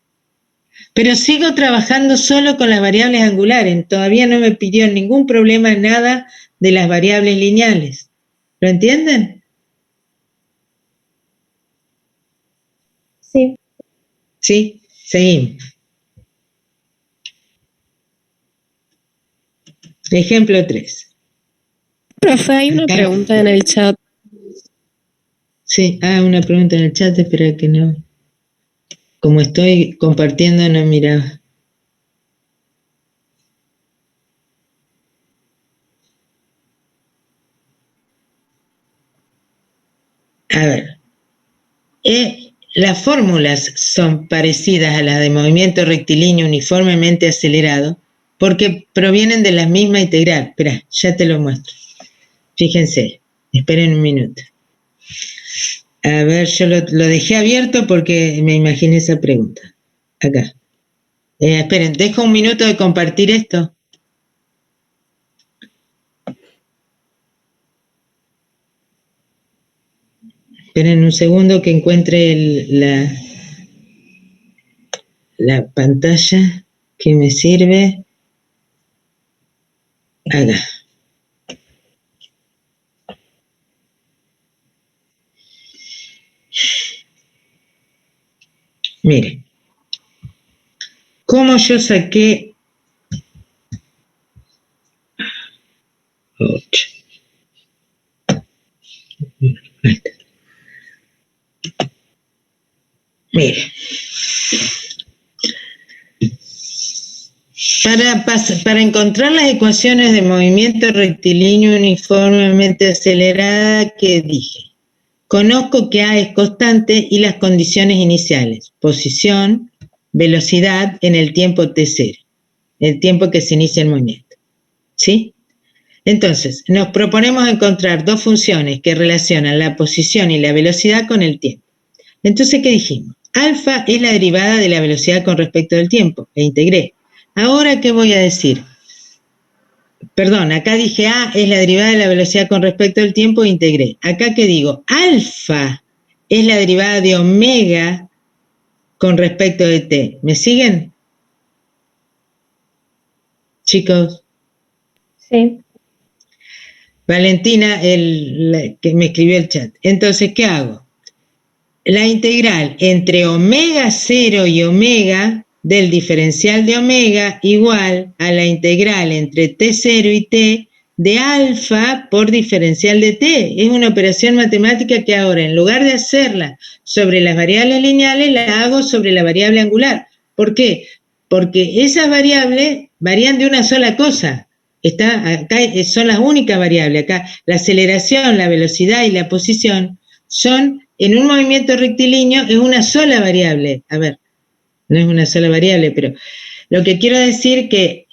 Pero sigo trabajando solo con las variables angulares, todavía no me pidió ningún problema nada de las variables lineales. ¿Lo entienden? Sí. Sí, seguimos. Ejemplo 3. Profe, hay una Acá. pregunta en el chat. Sí, una pregunta en el chat, espera que no. Como estoy compartiendo, no miraba. A ver. Las fórmulas son parecidas a las de movimiento rectilíneo uniformemente acelerado porque provienen de la misma integral. Espera, ya te lo muestro. Fíjense, esperen un minuto. A ver, yo lo dejé abierto porque me imaginé esa pregunta. Acá. Esperen, dejo un minuto de compartir esto. Esperen un segundo que encuentre la pantalla que me sirve. Acá. Mire. ¿Cómo yo saqué 8? Mire, para encontrar las ecuaciones de movimiento rectilíneo uniformemente acelerada que dije, conozco que A es constante y las condiciones iniciales, posición, velocidad en el tiempo t0, el tiempo que se inicia el movimiento. ¿Sí? Entonces, nos proponemos encontrar dos funciones que relacionan la posición y la velocidad con el tiempo. Entonces, ¿qué dijimos? Alfa es la derivada de la velocidad con respecto del tiempo, e integré. Ahora, ¿qué voy a decir? Perdón, acá dije A es la derivada de la velocidad con respecto al tiempo, e integré. Acá, ¿qué digo? Alfa es la derivada de omega con respecto de t. ¿Me siguen? Chicos. Sí. Valentina, que me escribió el chat. Entonces, ¿qué hago? La integral entre omega 0 y omega del diferencial de omega igual a la integral entre t0 y t de alfa por diferencial de t. Es una operación matemática que ahora, en lugar de hacerla sobre las variables lineales, la hago sobre la variable angular. ¿Por qué? Porque esas variables varían de una sola cosa. Acá son las únicas variables. Acá la aceleración, la velocidad y la posición son, en un movimiento rectilíneo, es una sola variable. A ver, no es una sola variable, pero lo que quiero decir que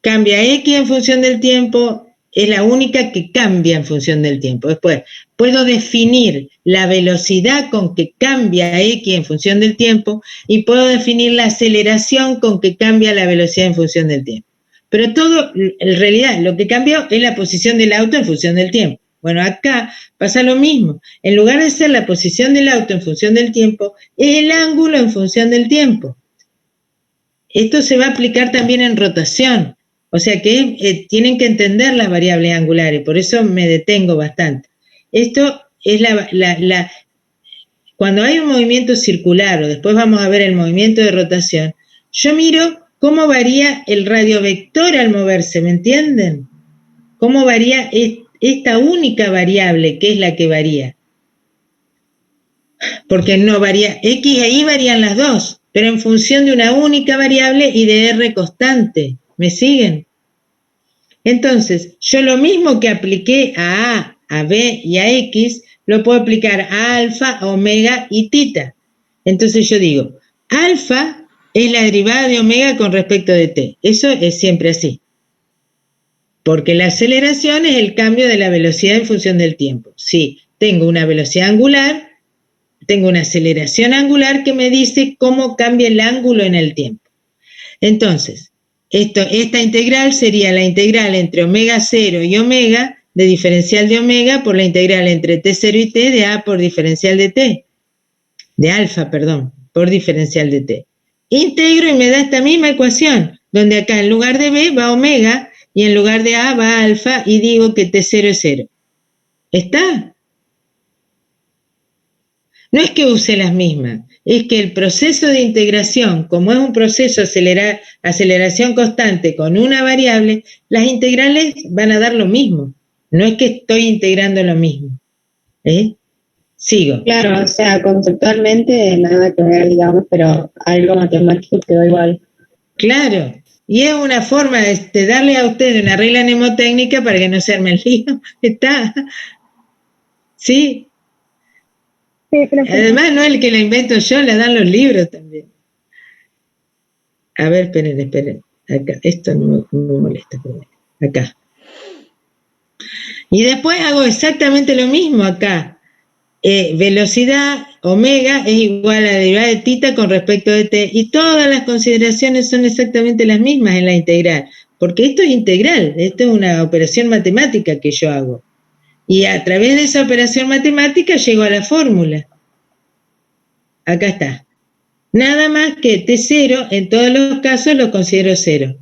cambia X en función del tiempo, es la única que cambia en función del tiempo. Después, puedo definir la velocidad con que cambia X en función del tiempo y puedo definir la aceleración con que cambia la velocidad en función del tiempo. Pero todo, en realidad, lo que cambió es la posición del auto en función del tiempo. Bueno, acá pasa lo mismo. En lugar de ser la posición del auto en función del tiempo, es el ángulo en función del tiempo. Esto se va a aplicar también en rotación. O sea que tienen que entender las variables angulares, por eso me detengo bastante. Esto es cuando hay un movimiento circular, o después vamos a ver el movimiento de rotación, yo miro cómo varía el radiovector al moverse, ¿me entienden? Cómo varía esta única variable, que es la que varía. Porque no varía, X e Y varían las dos, pero en función de una única variable y de R constante. ¿Me siguen? Entonces, yo lo mismo que apliqué a A, a B y a X, lo puedo aplicar a alfa, a omega y tita. Entonces yo digo, alfa es la derivada de omega con respecto de t. Eso es siempre así. Porque la aceleración es el cambio de la velocidad en función del tiempo. Si tengo una velocidad angular, tengo una aceleración angular que me dice cómo cambia el ángulo en el tiempo. Entonces, esta integral sería la integral entre omega 0 y omega de diferencial de omega por la integral entre t0 y t de a por diferencial de t, de alfa, perdón, por diferencial de t. Integro y me da esta misma ecuación, donde acá en lugar de b va omega y en lugar de a va alfa y digo que t0 es 0. ¿Está? No es que use las mismas, es que el proceso de integración, como es un proceso de aceleración constante con una variable, las integrales van a dar lo mismo. No es que estoy integrando lo mismo. Sigo. Claro, o sea, conceptualmente nada que ver, digamos, pero algo matemático quedó igual. Claro, y es una forma de darle a ustedes una regla mnemotécnica para que no se arme el lío. ¿Está? ¿Sí? Sí, Además, no es el que la invento yo, la dan los libros también. A ver, esperen. Acá, esto no me molesta. Acá. Y después hago exactamente lo mismo acá. Velocidad omega es igual a la derivada de tita con respecto de t. Y todas las consideraciones son exactamente las mismas en la integral. Porque esto es integral, esto es una operación matemática que yo hago. Y a través de esa operación matemática llego a la fórmula. Acá está. Nada más que T0, en todos los casos lo considero 0.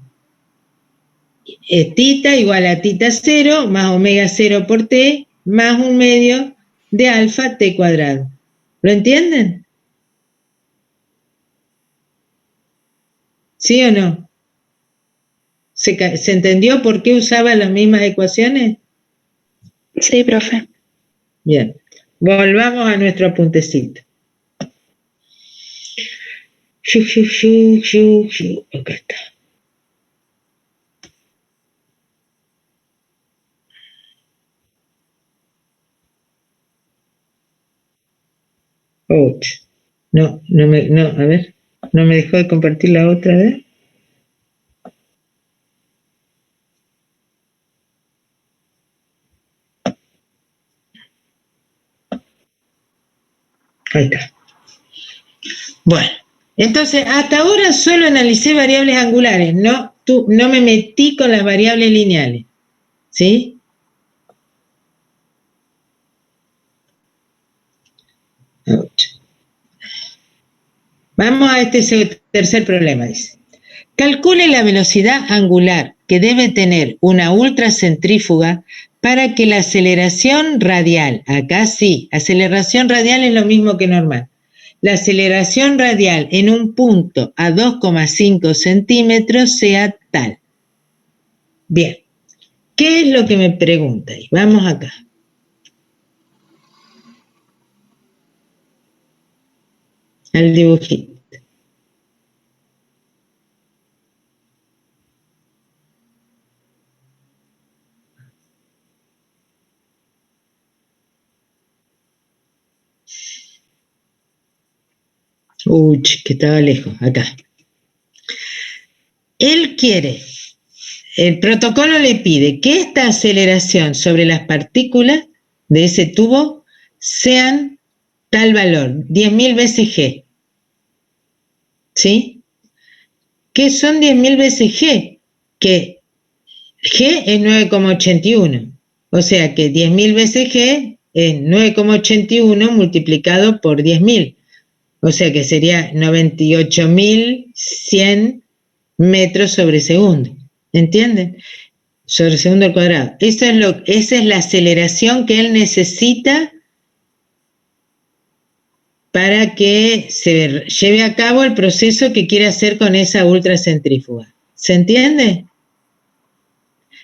Tita igual a tita 0 más omega 0 por T más 1/2 de alfa T cuadrado. ¿Lo entienden? ¿Sí o no? ¿Se entendió por qué usaba las mismas ecuaciones? Sí, profe. Bien. Volvamos a nuestro apuntecito. Acá está. Ouch. No, a ver, no me dejó de compartir la otra vez. Ahí está. Bueno, entonces hasta ahora solo analicé variables angulares, no me metí con las variables lineales, ¿sí? Ouch. Vamos a este tercer problema, dice. Calcule la velocidad angular que debe tener una ultracentrífuga para que la aceleración radial, acá sí, aceleración radial es lo mismo que normal, la aceleración radial en un punto a 2,5 centímetros sea tal. Bien, ¿qué es lo que me preguntáis? Vamos acá. Al dibujito. Uy, que estaba lejos, acá. Él quiere, el protocolo le pide que esta aceleración sobre las partículas de ese tubo sean tal valor, 10.000 veces G. ¿Sí? ¿Qué son 10.000 veces G? Que G es 9,81. O sea que 10.000 veces G es 9,81 multiplicado por 10.000. O sea que sería 98.100 metros sobre segundo. ¿Entienden? Sobre segundo al cuadrado. Esa es la aceleración que él necesita para que se lleve a cabo el proceso que quiere hacer con esa ultracentrífuga. ¿Se entiende?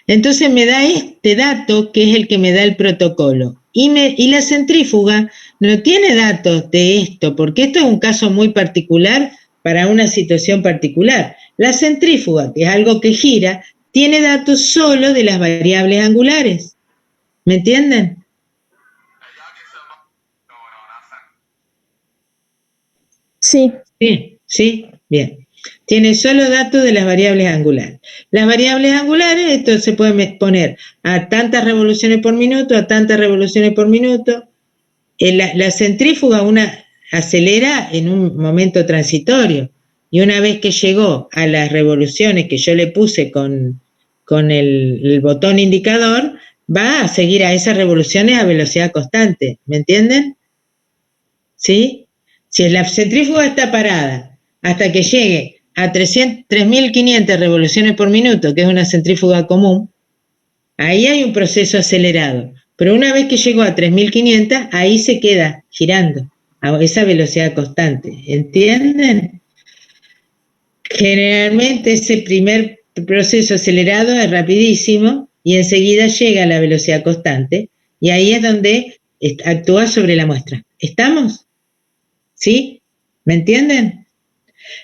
Entonces me da este dato que es el que me da el protocolo. Y la centrífuga no tiene datos de esto, porque esto es un caso muy particular para una situación particular. La centrífuga, que es algo que gira, tiene datos solo de las variables angulares. ¿Me entienden? Sí. Sí, bien. Tiene solo datos de las variables angulares. Las variables angulares, esto se puede poner a tantas revoluciones por minuto, a tantas revoluciones por minuto. La centrífuga una acelera en un momento transitorio, y una vez que llegó a las revoluciones que yo le puse con el botón indicador, va a seguir a esas revoluciones a velocidad constante. ¿Me entienden? ¿Sí? Si la centrífuga está parada hasta que llegue a 3.500 revoluciones por minuto, que es una centrífuga común, ahí hay un proceso acelerado. Pero una vez que llegó a 3.500, ahí se queda girando a esa velocidad constante. ¿Entienden? Generalmente ese primer proceso acelerado es rapidísimo y enseguida llega a la velocidad constante, y ahí es donde actúa sobre la muestra. ¿Estamos? ¿Sí? ¿Me entienden?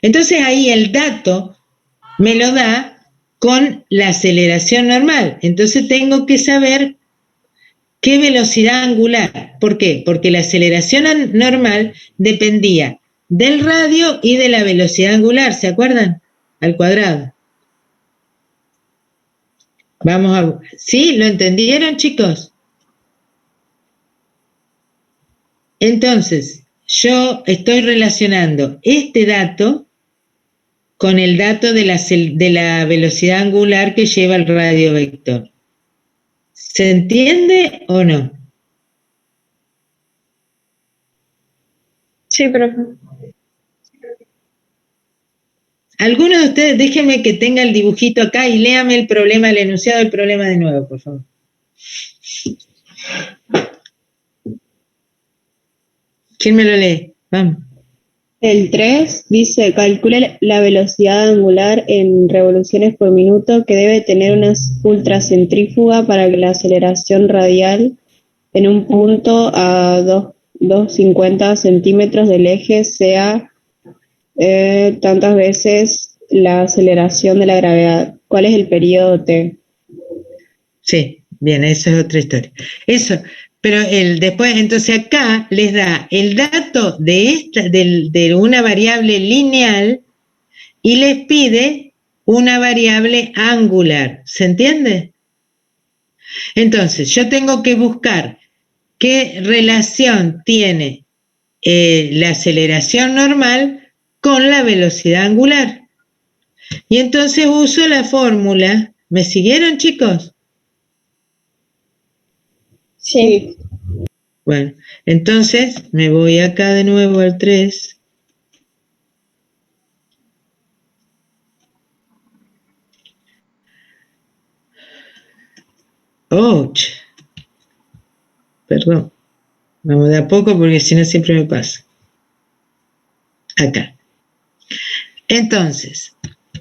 Entonces ahí el dato me lo da con la aceleración normal. Entonces tengo que saber qué velocidad angular. ¿Por qué? Porque la aceleración normal dependía del radio y de la velocidad angular, ¿se acuerdan? Al cuadrado. Vamos a... ¿Sí? ¿Lo entendieron, chicos? Entonces, yo estoy relacionando este dato con el dato de la velocidad angular que lleva el radio vector. ¿Se entiende o no? Sí, profe. Algunos de ustedes, déjenme que tenga el dibujito acá y léame el problema, el enunciado del problema de nuevo, por favor. ¿Quién me lo lee? Vamos. El 3 dice, calcule la velocidad angular en revoluciones por minuto que debe tener una ultracentrífuga para que la aceleración radial en un punto a 250 centímetros del eje sea tantas veces la aceleración de la gravedad. ¿Cuál es el periodo T? Sí, bien, eso es otra historia. Eso, pero después, entonces acá les da el dato de una variable lineal y les pide una variable angular. ¿Se entiende? Entonces, yo tengo que buscar qué relación tiene la aceleración normal con la velocidad angular. Y entonces uso la fórmula. ¿Me siguieron, chicos? Sí. Bueno, entonces me voy acá de nuevo al 3. ¡Ouch! Perdón. Vamos de a poco porque si no siempre me pasa. Acá. Entonces,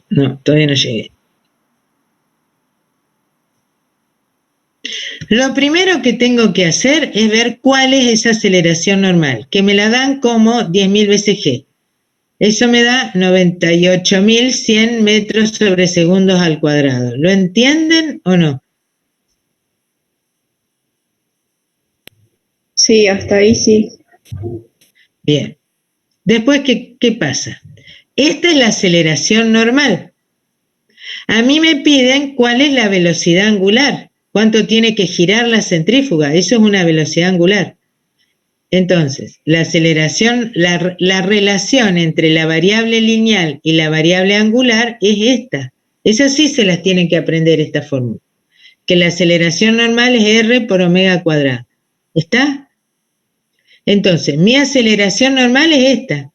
no, todavía no llegué. Lo primero que tengo que hacer es ver cuál es esa aceleración normal, que me la dan como 10.000 veces g. Eso me da 98.100 metros sobre segundos al cuadrado. ¿Lo entienden o no? Sí, hasta ahí sí. Bien. Después, ¿qué pasa? Esta es la aceleración normal. A mí me piden cuál es la velocidad angular, cuánto tiene que girar la centrífuga. Eso es una velocidad angular. Entonces, la aceleración, la relación entre la variable lineal y la variable angular es esta. Esas sí se las tienen que aprender, esta fórmula. Que la aceleración normal es r por omega cuadrado. ¿Está? Entonces, mi aceleración normal es esta.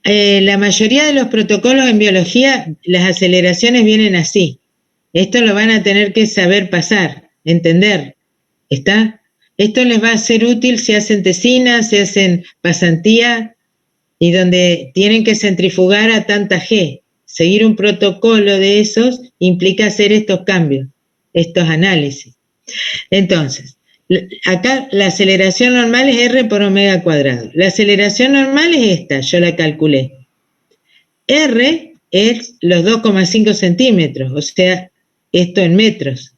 La mayoría de los protocolos en biología, las aceleraciones vienen así. Esto lo van a tener que saber pasar, entender. ¿Está? Esto les va a ser útil si hacen tesina, si hacen pasantía y donde tienen que centrifugar a tanta G. Seguir un protocolo de esos implica hacer estos cambios, estos análisis. Entonces, acá la aceleración normal es r por omega cuadrado. La aceleración normal es esta, yo la calculé. R es los 2,5 centímetros, o sea, esto en metros.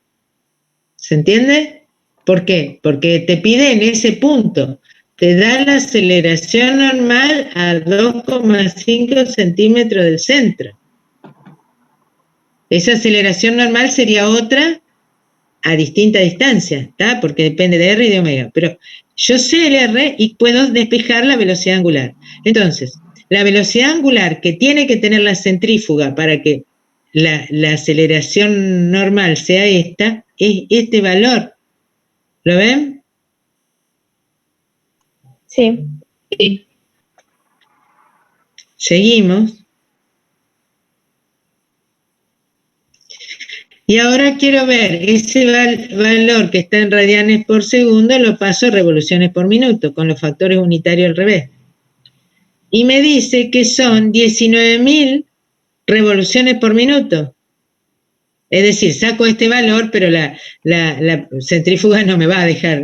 ¿Se entiende? ¿Por qué? Porque te pide en ese punto, te da la aceleración normal a 2,5 centímetros del centro. Esa aceleración normal sería otra a distinta distancia, ¿está? Porque depende de R y de omega. Pero yo sé el R y puedo despejar la velocidad angular. Entonces, la velocidad angular que tiene que tener la centrífuga para que la aceleración normal sea esta, es este valor. ¿Lo ven? Sí. Seguimos. Y ahora quiero ver ese valor que está en radianes por segundo, lo paso a revoluciones por minuto, con los factores unitarios al revés. Y me dice que son 19.000 revoluciones por minuto. Es decir, saco este valor, pero la centrífuga no me va a dejar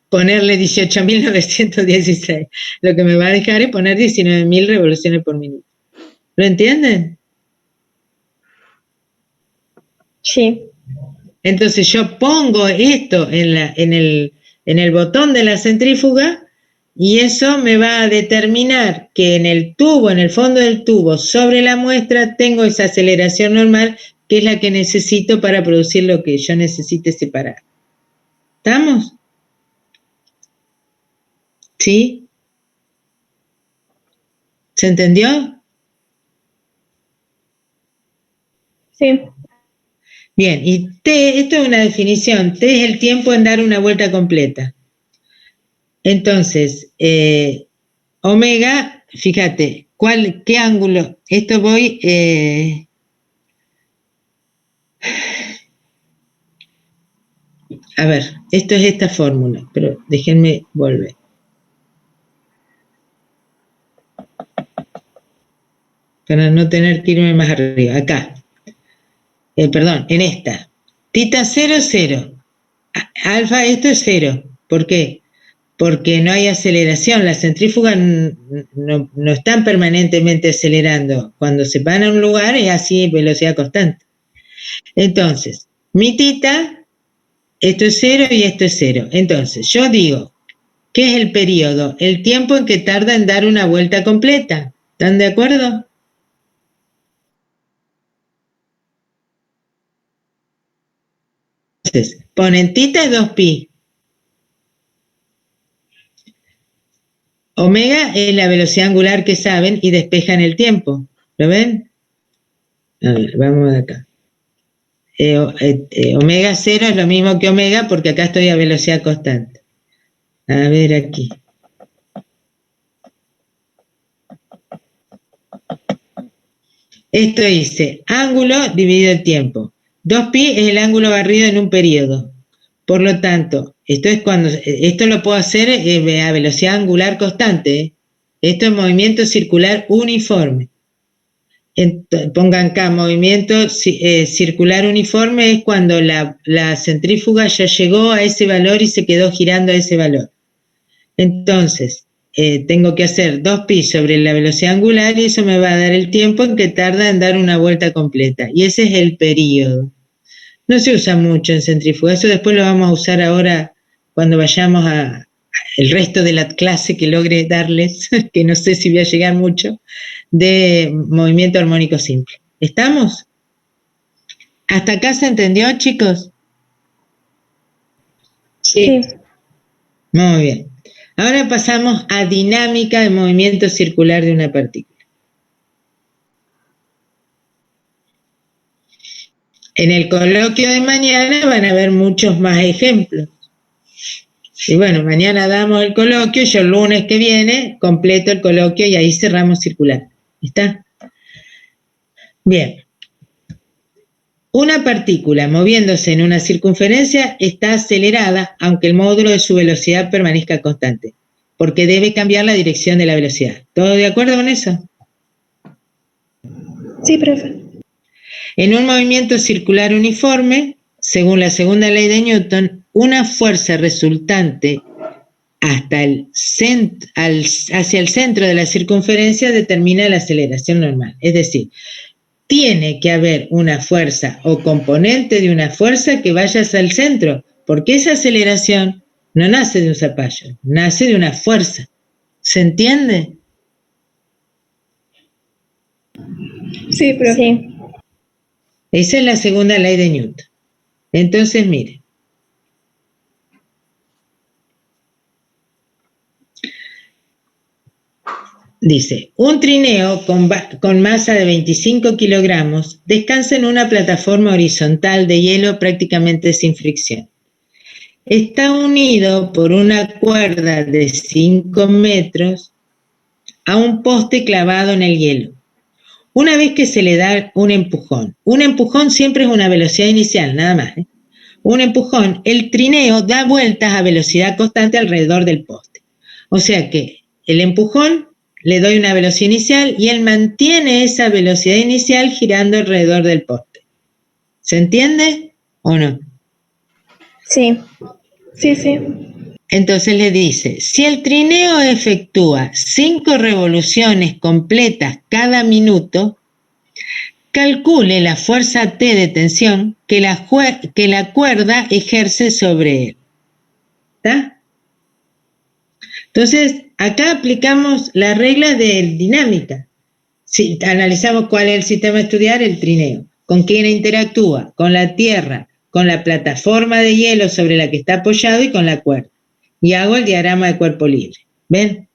ponerle 18.916. Lo que me va a dejar es poner 19.000 revoluciones por minuto. ¿Lo entienden? Sí. Entonces yo pongo esto en el botón de la centrífuga y eso me va a determinar que en el tubo, en el fondo del tubo, sobre la muestra, tengo esa aceleración normal que es la que necesito para producir lo que yo necesite separar. ¿Estamos? ¿Sí? ¿Se entendió? Sí. Bien, y T, esto es una definición, T es el tiempo en dar una vuelta completa. Entonces, omega, fíjate, ¿qué ángulo? Esto voy, a ver, esto es esta fórmula, pero déjenme volver. Para no tener que irme más arriba, acá. Perdón, en esta. Tita 0, 0. Alfa, esto es 0. ¿Por qué? Porque no hay aceleración. Las centrífugas no están permanentemente acelerando. Cuando se van a un lugar es así, velocidad constante. Entonces, mi tita, esto es 0 y esto es 0. Entonces, yo digo, ¿qué es el periodo? El tiempo en que tarda en dar una vuelta completa. ¿Están de acuerdo? Entonces, ponen tita es 2pi. Omega es la velocidad angular que saben y despejan el tiempo. ¿Lo ven? A ver, vamos de acá. Omega 0 es lo mismo que omega porque acá estoy a velocidad constante. A ver aquí. Esto dice ángulo dividido el tiempo. 2pi es el ángulo barrido en un periodo. Por lo tanto, esto lo puedo hacer a velocidad angular constante. Esto es movimiento circular uniforme. Pongan acá, movimiento circular uniforme es cuando la centrífuga ya llegó a ese valor y se quedó girando a ese valor. Entonces, tengo que hacer 2pi sobre la velocidad angular y eso me va a dar el tiempo en que tarda en dar una vuelta completa. Y ese es el periodo. No se usa mucho en centrífuga, eso después lo vamos a usar ahora cuando vayamos a el resto de la clase que logre darles, que no sé si voy a llegar mucho, de movimiento armónico simple. ¿Estamos? ¿Hasta acá se entendió, chicos? Sí. Muy bien. Ahora pasamos a dinámica de movimiento circular de una partícula. En el coloquio de mañana van a ver muchos más ejemplos. Y bueno, mañana damos el coloquio, yo el lunes que viene completo el coloquio y ahí cerramos circular. ¿Está? Bien. Una partícula moviéndose en una circunferencia está acelerada aunque el módulo de su velocidad permanezca constante, porque debe cambiar la dirección de la velocidad. ¿Todo de acuerdo con eso? Sí, profe. En un movimiento circular uniforme, según la segunda ley de Newton, una fuerza resultante hacia el centro de la circunferencia determina la aceleración normal. Es decir, tiene que haber una fuerza o componente de una fuerza que vaya hacia el centro, porque esa aceleración no nace de un zapallo, nace de una fuerza. ¿Se entiende? Sí, profe. Sí. Esa es la segunda ley de Newton. Entonces, mire. Dice, un trineo con masa de 25 kilogramos descansa en una plataforma horizontal de hielo prácticamente sin fricción. Está unido por una cuerda de 5 metros a un poste clavado en el hielo. Una vez que se le da un empujón siempre es una velocidad inicial, nada más, ¿eh? Un empujón, el trineo da vueltas a velocidad constante alrededor del poste. O sea que el empujón le doy una velocidad inicial y él mantiene esa velocidad inicial girando alrededor del poste. ¿Se entiende o no? Sí. Sí, sí. Entonces le dice, si el trineo efectúa 5 revoluciones completas cada minuto, calcule la fuerza T de tensión que la cuerda ejerce sobre él. ¿Está? Entonces, acá aplicamos las reglas de dinámica. Si analizamos cuál es el sistema a estudiar, el trineo. ¿Con quién interactúa? Con la tierra, con la plataforma de hielo sobre la que está apoyado y con la cuerda. Y hago el diagrama de cuerpo libre. ¿Ven?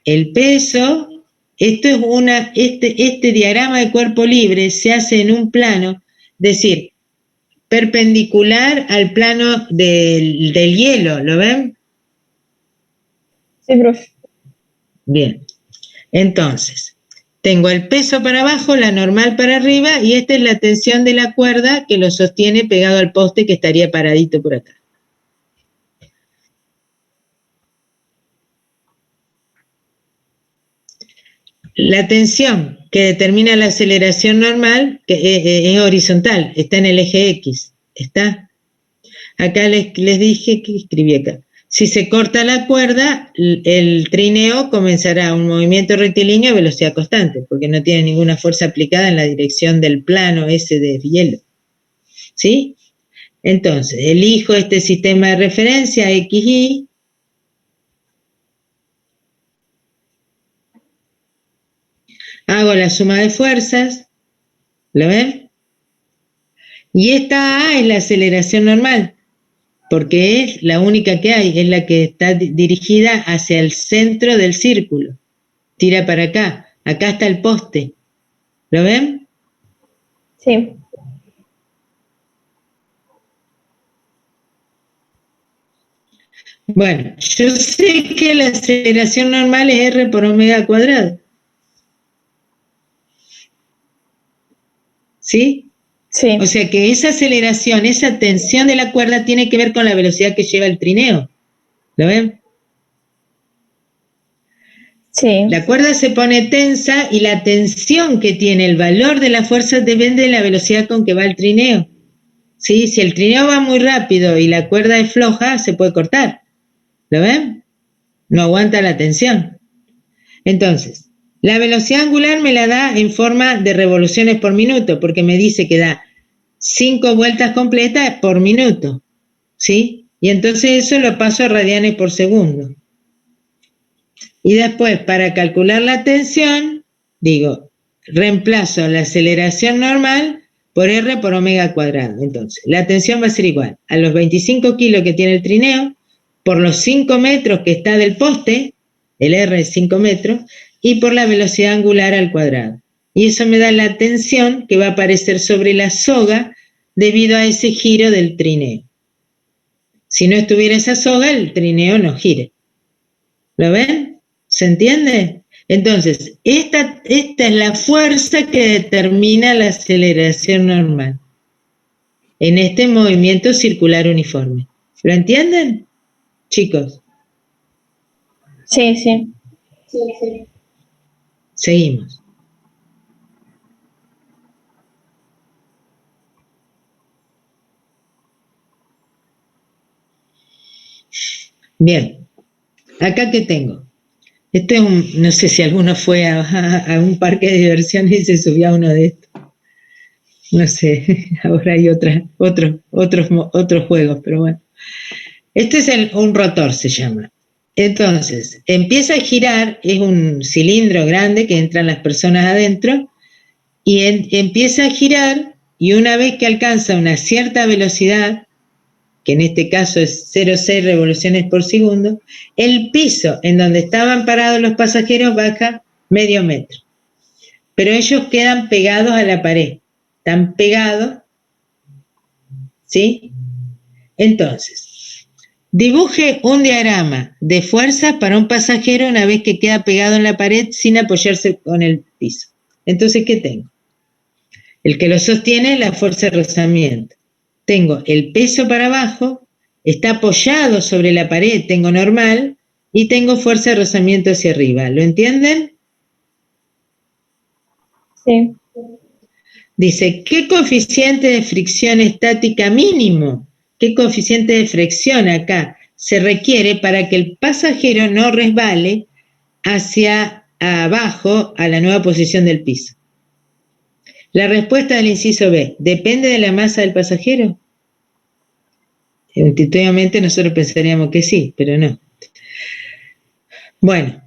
El peso, esto es este diagrama de cuerpo libre se hace en un plano, es decir, perpendicular al plano del hielo, ¿lo ven? Sí, profe. Bien, entonces, tengo el peso para abajo, la normal para arriba, y esta es la tensión de la cuerda que lo sostiene pegado al poste que estaría paradito por acá. La tensión que determina la aceleración normal que es horizontal, está en el eje X, ¿está? Acá les dije que escribí acá. Si se corta la cuerda, el trineo comenzará un movimiento rectilíneo a velocidad constante, porque no tiene ninguna fuerza aplicada en la dirección del plano ese de hielo. ¿Sí? Entonces, elijo este sistema de referencia XY. Hago la suma de fuerzas. ¿Lo ven? Y esta A es la aceleración normal, porque es la única que hay, es la que está dirigida hacia el centro del círculo. Tira para acá. Acá está el poste. ¿Lo ven? Sí. Bueno, yo sé que la aceleración normal es R por omega cuadrado. ¿Sí? Sí. O sea que esa aceleración, esa tensión de la cuerda tiene que ver con la velocidad que lleva el trineo. ¿Lo ven? Sí. La cuerda se pone tensa y la tensión que tiene, el valor de la fuerza depende de la velocidad con que va el trineo. ¿Sí? Si el trineo va muy rápido y la cuerda es floja, se puede cortar. ¿Lo ven? No aguanta la tensión. Entonces, la velocidad angular me la da en forma de revoluciones por minuto, porque me dice que da 5 vueltas completas por minuto. ¿Sí? Y entonces eso lo paso a radianes por segundo. Y después, para calcular la tensión, digo, reemplazo la aceleración normal por R por omega cuadrado. Entonces, la tensión va a ser igual a los 25 kilos que tiene el trineo, por los 5 metros que está del poste, el R es 5 metros, y por la velocidad angular al cuadrado. Y eso me da la tensión que va a aparecer sobre la soga debido a ese giro del trineo. Si no estuviera esa soga, el trineo no gire. ¿Lo ven? ¿Se entiende? Entonces, esta es la fuerza que determina la aceleración normal en este movimiento circular uniforme. ¿Lo entienden, chicos? Sí, sí. Seguimos. Bien, acá que tengo. Esto es no sé si alguno fue a un parque de diversiones y se subió a uno de estos. No sé, ahora hay otros juegos, pero bueno. Este es un rotor, se llama. Entonces, empieza a girar, es un cilindro grande que entran las personas adentro, y empieza a girar, y una vez que alcanza una cierta velocidad, que en este caso es 0,6 revoluciones por segundo, el piso en donde estaban parados los pasajeros baja medio metro. Pero ellos quedan pegados a la pared, están pegados, ¿sí? Entonces, dibuje un diagrama de fuerzas para un pasajero una vez que queda pegado en la pared sin apoyarse con el piso. Entonces, ¿qué tengo? El que lo sostiene es la fuerza de rozamiento. Tengo el peso para abajo, está apoyado sobre la pared, tengo normal, y tengo fuerza de rozamiento hacia arriba. ¿Lo entienden? Sí. Dice, ¿qué coeficiente de fricción estática mínimo? ¿Qué coeficiente de fricción acá se requiere para que el pasajero no resbale hacia abajo a la nueva posición del piso? La respuesta del inciso B, ¿depende de la masa del pasajero? Intuitivamente nosotros pensaríamos que sí, pero no. Bueno,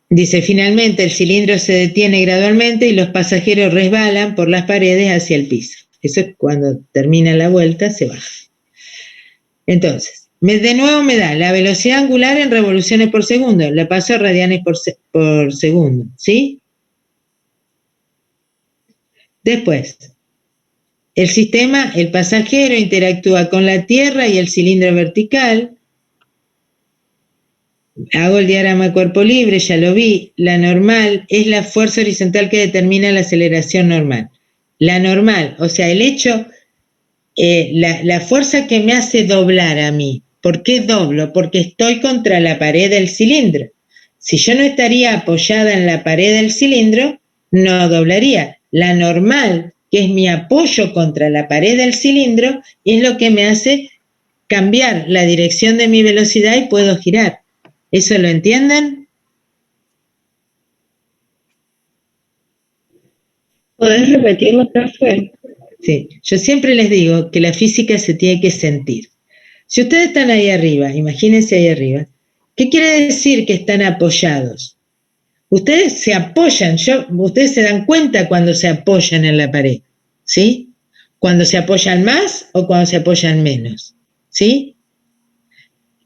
dice, finalmente el cilindro se detiene gradualmente y los pasajeros resbalan por las paredes hacia el piso. Eso es cuando termina la vuelta, se baja. Entonces, de nuevo me da la velocidad angular en revoluciones por segundo, la paso a radianes por segundo, ¿sí? Después, el sistema, el pasajero interactúa con la tierra y el cilindro vertical. Hago el diagrama cuerpo libre, ya lo vi. La normal es la fuerza horizontal que determina la aceleración normal. La normal, o sea, el hecho, la fuerza que me hace doblar a mí. ¿Por qué doblo? Porque estoy contra la pared del cilindro. Si yo no estaría apoyada en la pared del cilindro, no doblaría. La normal, que es mi apoyo contra la pared del cilindro, es lo que me hace cambiar la dirección de mi velocidad y puedo girar. ¿Eso lo entienden? ¿Podés repetirlo, profe? Sí, yo siempre les digo que la física se tiene que sentir. Si ustedes están ahí arriba, imagínense ahí arriba, ¿qué quiere decir que están apoyados? Ustedes se apoyan, ustedes se dan cuenta cuando se apoyan en la pared, ¿sí? Cuando se apoyan más o cuando se apoyan menos, ¿sí?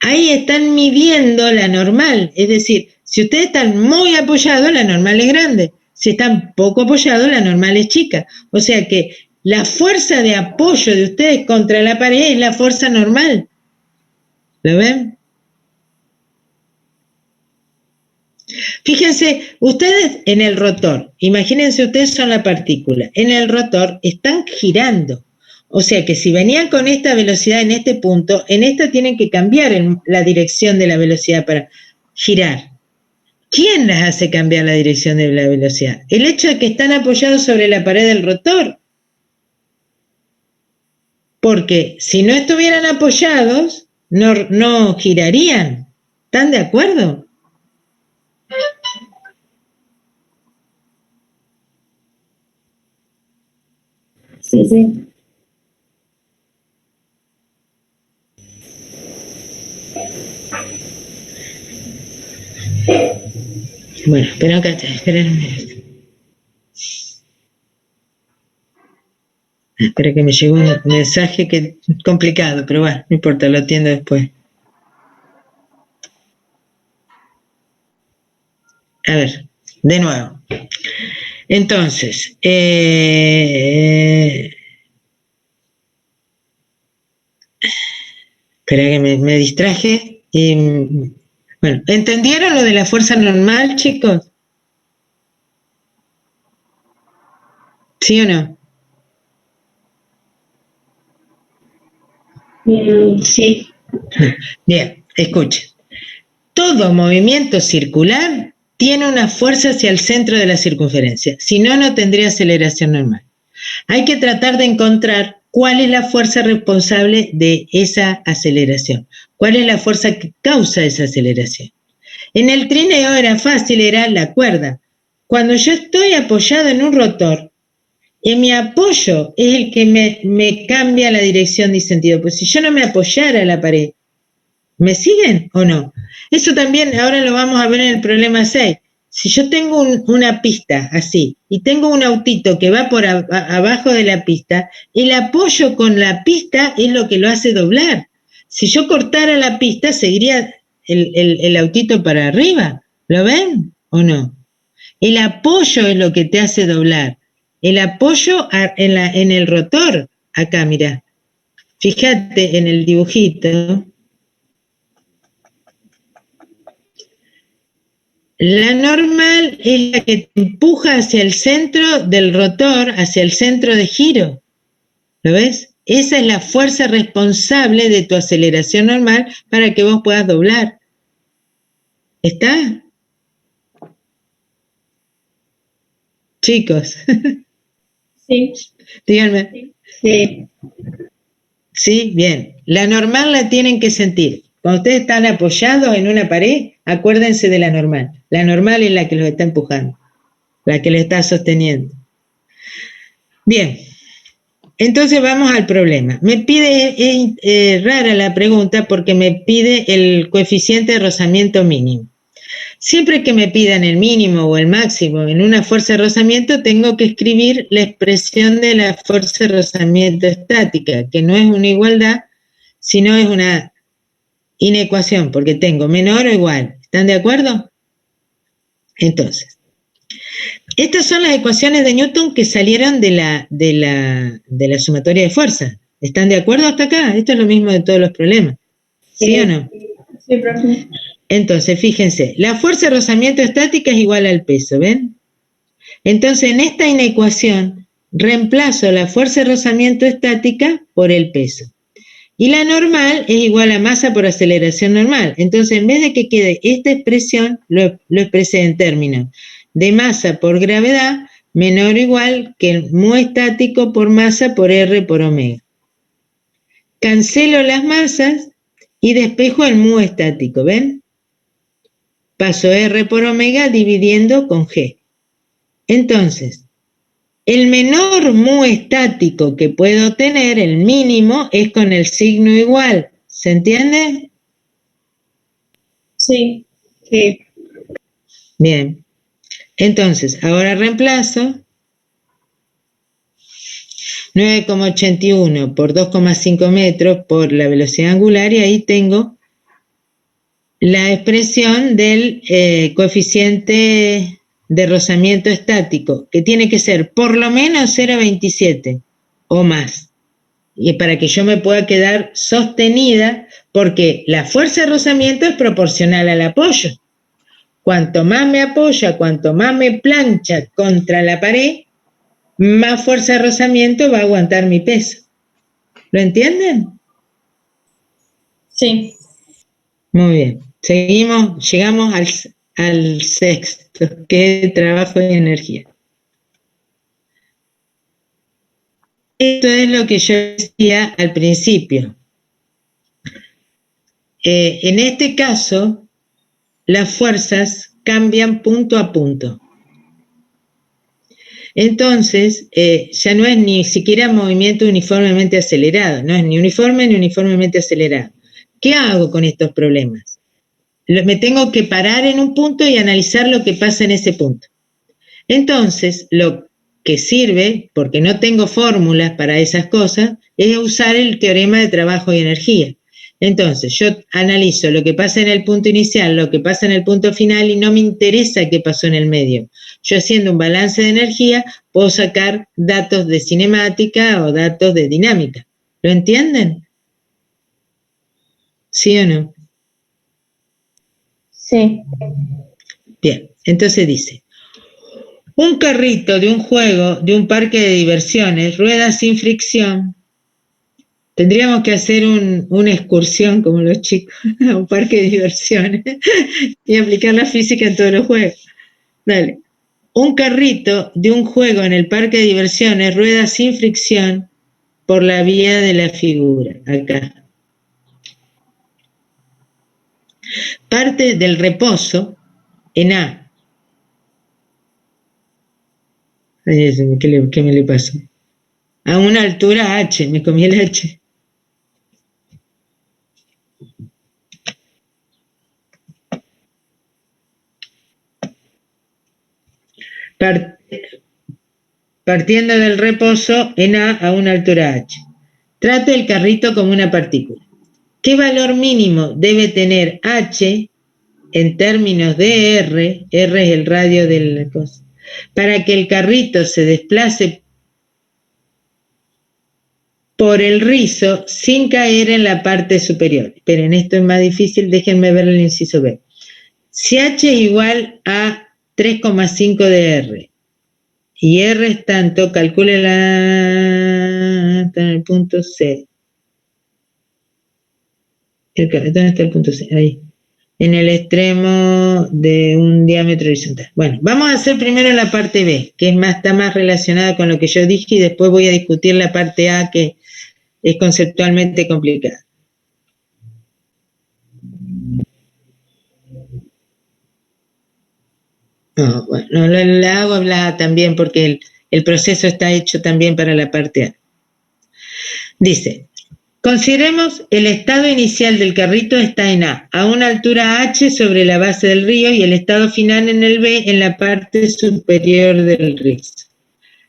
Ahí están midiendo la normal, es decir, si ustedes están muy apoyados, la normal es grande. Si están poco apoyados, la normal es chica. O sea que la fuerza de apoyo de ustedes contra la pared es la fuerza normal. ¿Lo ven? Fíjense, ustedes en el rotor, imagínense ustedes son la partícula, en el rotor están girando. O sea que si venían con esta velocidad en este punto, en esta tienen que cambiar la dirección de la velocidad para girar. ¿Quién les hace cambiar la dirección de la velocidad? El hecho de que están apoyados sobre la pared del rotor. Porque si no estuvieran apoyados, no girarían. ¿Están de acuerdo? Sí, sí. Bueno, pero acá está, esperen un minuto. Espera que me llegó un mensaje que es complicado, pero bueno, no importa, lo atiendo después. A ver, de nuevo. Entonces, espera que me distraje. Bueno, ¿entendieron lo de la fuerza normal, chicos? ¿Sí o no? Sí. Bien, escuchen. Todo movimiento circular tiene una fuerza hacia el centro de la circunferencia, si no, no tendría aceleración normal. Hay que tratar de encontrar cuál es la fuerza responsable de esa aceleración, cuál es la fuerza que causa esa aceleración. En el trineo era fácil, era la cuerda. Cuando yo estoy apoyado en un rotor, Y mi apoyo es el que me cambia la dirección de sentido. Pues si yo no me apoyara a la pared, ¿me siguen o no? Eso también ahora lo vamos a ver en el problema 6. Si yo tengo una pista así y tengo un autito que va por abajo de la pista, el apoyo con la pista es lo que lo hace doblar. Si yo cortara la pista, seguiría el autito para arriba. ¿Lo ven o no? El apoyo es lo que te hace doblar. El apoyo en el rotor. Acá, mira. Fíjate en el dibujito. La normal es la que te empuja hacia el centro del rotor, hacia el centro de giro. ¿Lo ves? Esa es la fuerza responsable de tu aceleración normal para que vos puedas doblar. ¿Está? Chicos. Sí. Díganme. Sí. Sí, bien. La normal la tienen que sentir. Cuando ustedes están apoyados en una pared, acuérdense de la normal. La normal es la que los está empujando, la que los está sosteniendo. Bien, entonces vamos al problema. Me pide, es rara la pregunta porque me pide el coeficiente de rozamiento mínimo. Siempre que me pidan el mínimo o el máximo en una fuerza de rozamiento, tengo que escribir la expresión de la fuerza de rozamiento estática, que no es una igualdad, sino es una inecuación, porque tengo menor o igual. ¿Están de acuerdo? Entonces, estas son las ecuaciones de Newton que salieron de la sumatoria de fuerzas. ¿Están de acuerdo hasta acá? Esto es lo mismo de todos los problemas. ¿Sí o no? Sí, profe. Entonces, fíjense, la fuerza de rozamiento estática es igual al peso, ¿ven? Entonces, en esta inecuación, reemplazo la fuerza de rozamiento estática por el peso. Y la normal es igual a masa por aceleración normal. Entonces, en vez de que quede esta expresión, lo expresé en términos de masa por gravedad menor o igual que el mu estático por masa por R por omega. Cancelo las masas y despejo el mu estático, ¿ven? Paso R por omega dividiendo con G. Entonces, el menor mu estático que puedo tener, el mínimo, es con el signo igual. ¿Se entiende? Sí. Sí. Bien. Entonces, ahora reemplazo 9,81 por 2,5 metros por la velocidad angular y ahí tengo la expresión del coeficiente de rozamiento estático, que tiene que ser por lo menos 0,27 o más. Y para que yo me pueda quedar sostenida, porque la fuerza de rozamiento es proporcional al apoyo. Cuanto más me apoya, cuanto más me plancha contra la pared, más fuerza de rozamiento va a aguantar mi peso. ¿Lo entienden? Sí. Muy bien. Seguimos, llegamos al sexto, que es trabajo y energía. Esto es lo que yo decía al principio. En este caso, las fuerzas cambian punto a punto. Entonces, ya no es ni siquiera movimiento uniformemente acelerado, no es ni uniforme ni uniformemente acelerado. ¿Qué hago con estos problemas? Me tengo que parar en un punto y analizar lo que pasa en ese punto. Entonces, lo que sirve, porque no tengo fórmulas para esas cosas, es usar el teorema de trabajo y energía. Entonces, yo analizo lo que pasa en el punto inicial, lo que pasa en el punto final y no me interesa qué pasó en el medio. Yo haciendo un balance de energía puedo sacar datos de cinemática o datos de dinámica. ¿Lo entienden? ¿Sí o no? Sí. Bien, entonces dice, un carrito de un juego, de un parque de diversiones, rueda sin fricción. Tendríamos que hacer una excursión como los chicos a un parque de diversiones y aplicar la física en todos los juegos. Dale. Un carrito de un juego en el parque de diversiones rueda sin fricción por la vía de la figura, acá. Parte del reposo en A. ¿Qué me le pasó? A una altura H, me comí el H. Partiendo del reposo en A una altura H. Trate el carrito como una partícula. ¿Qué valor mínimo debe tener H en términos de R es el radio de la cosa, para que el carrito se desplace por el rizo sin caer en la parte superior? Esperen, esto es más difícil, déjenme ver el inciso B. Si H es igual a 3,5 de R y R es tanto, calcule está en el punto C. ¿Dónde está el punto C? Ahí. En el extremo de un diámetro horizontal. Bueno, vamos a hacer primero la parte B, que está más relacionada con lo que yo dije, y después voy a discutir la parte A, que es conceptualmente complicada. No, bueno, la hago hablar también porque el proceso está hecho también para la parte A. Dice, consideremos el estado inicial del carrito está en A una altura H sobre la base del río, y el estado final en el B en la parte superior del rizo.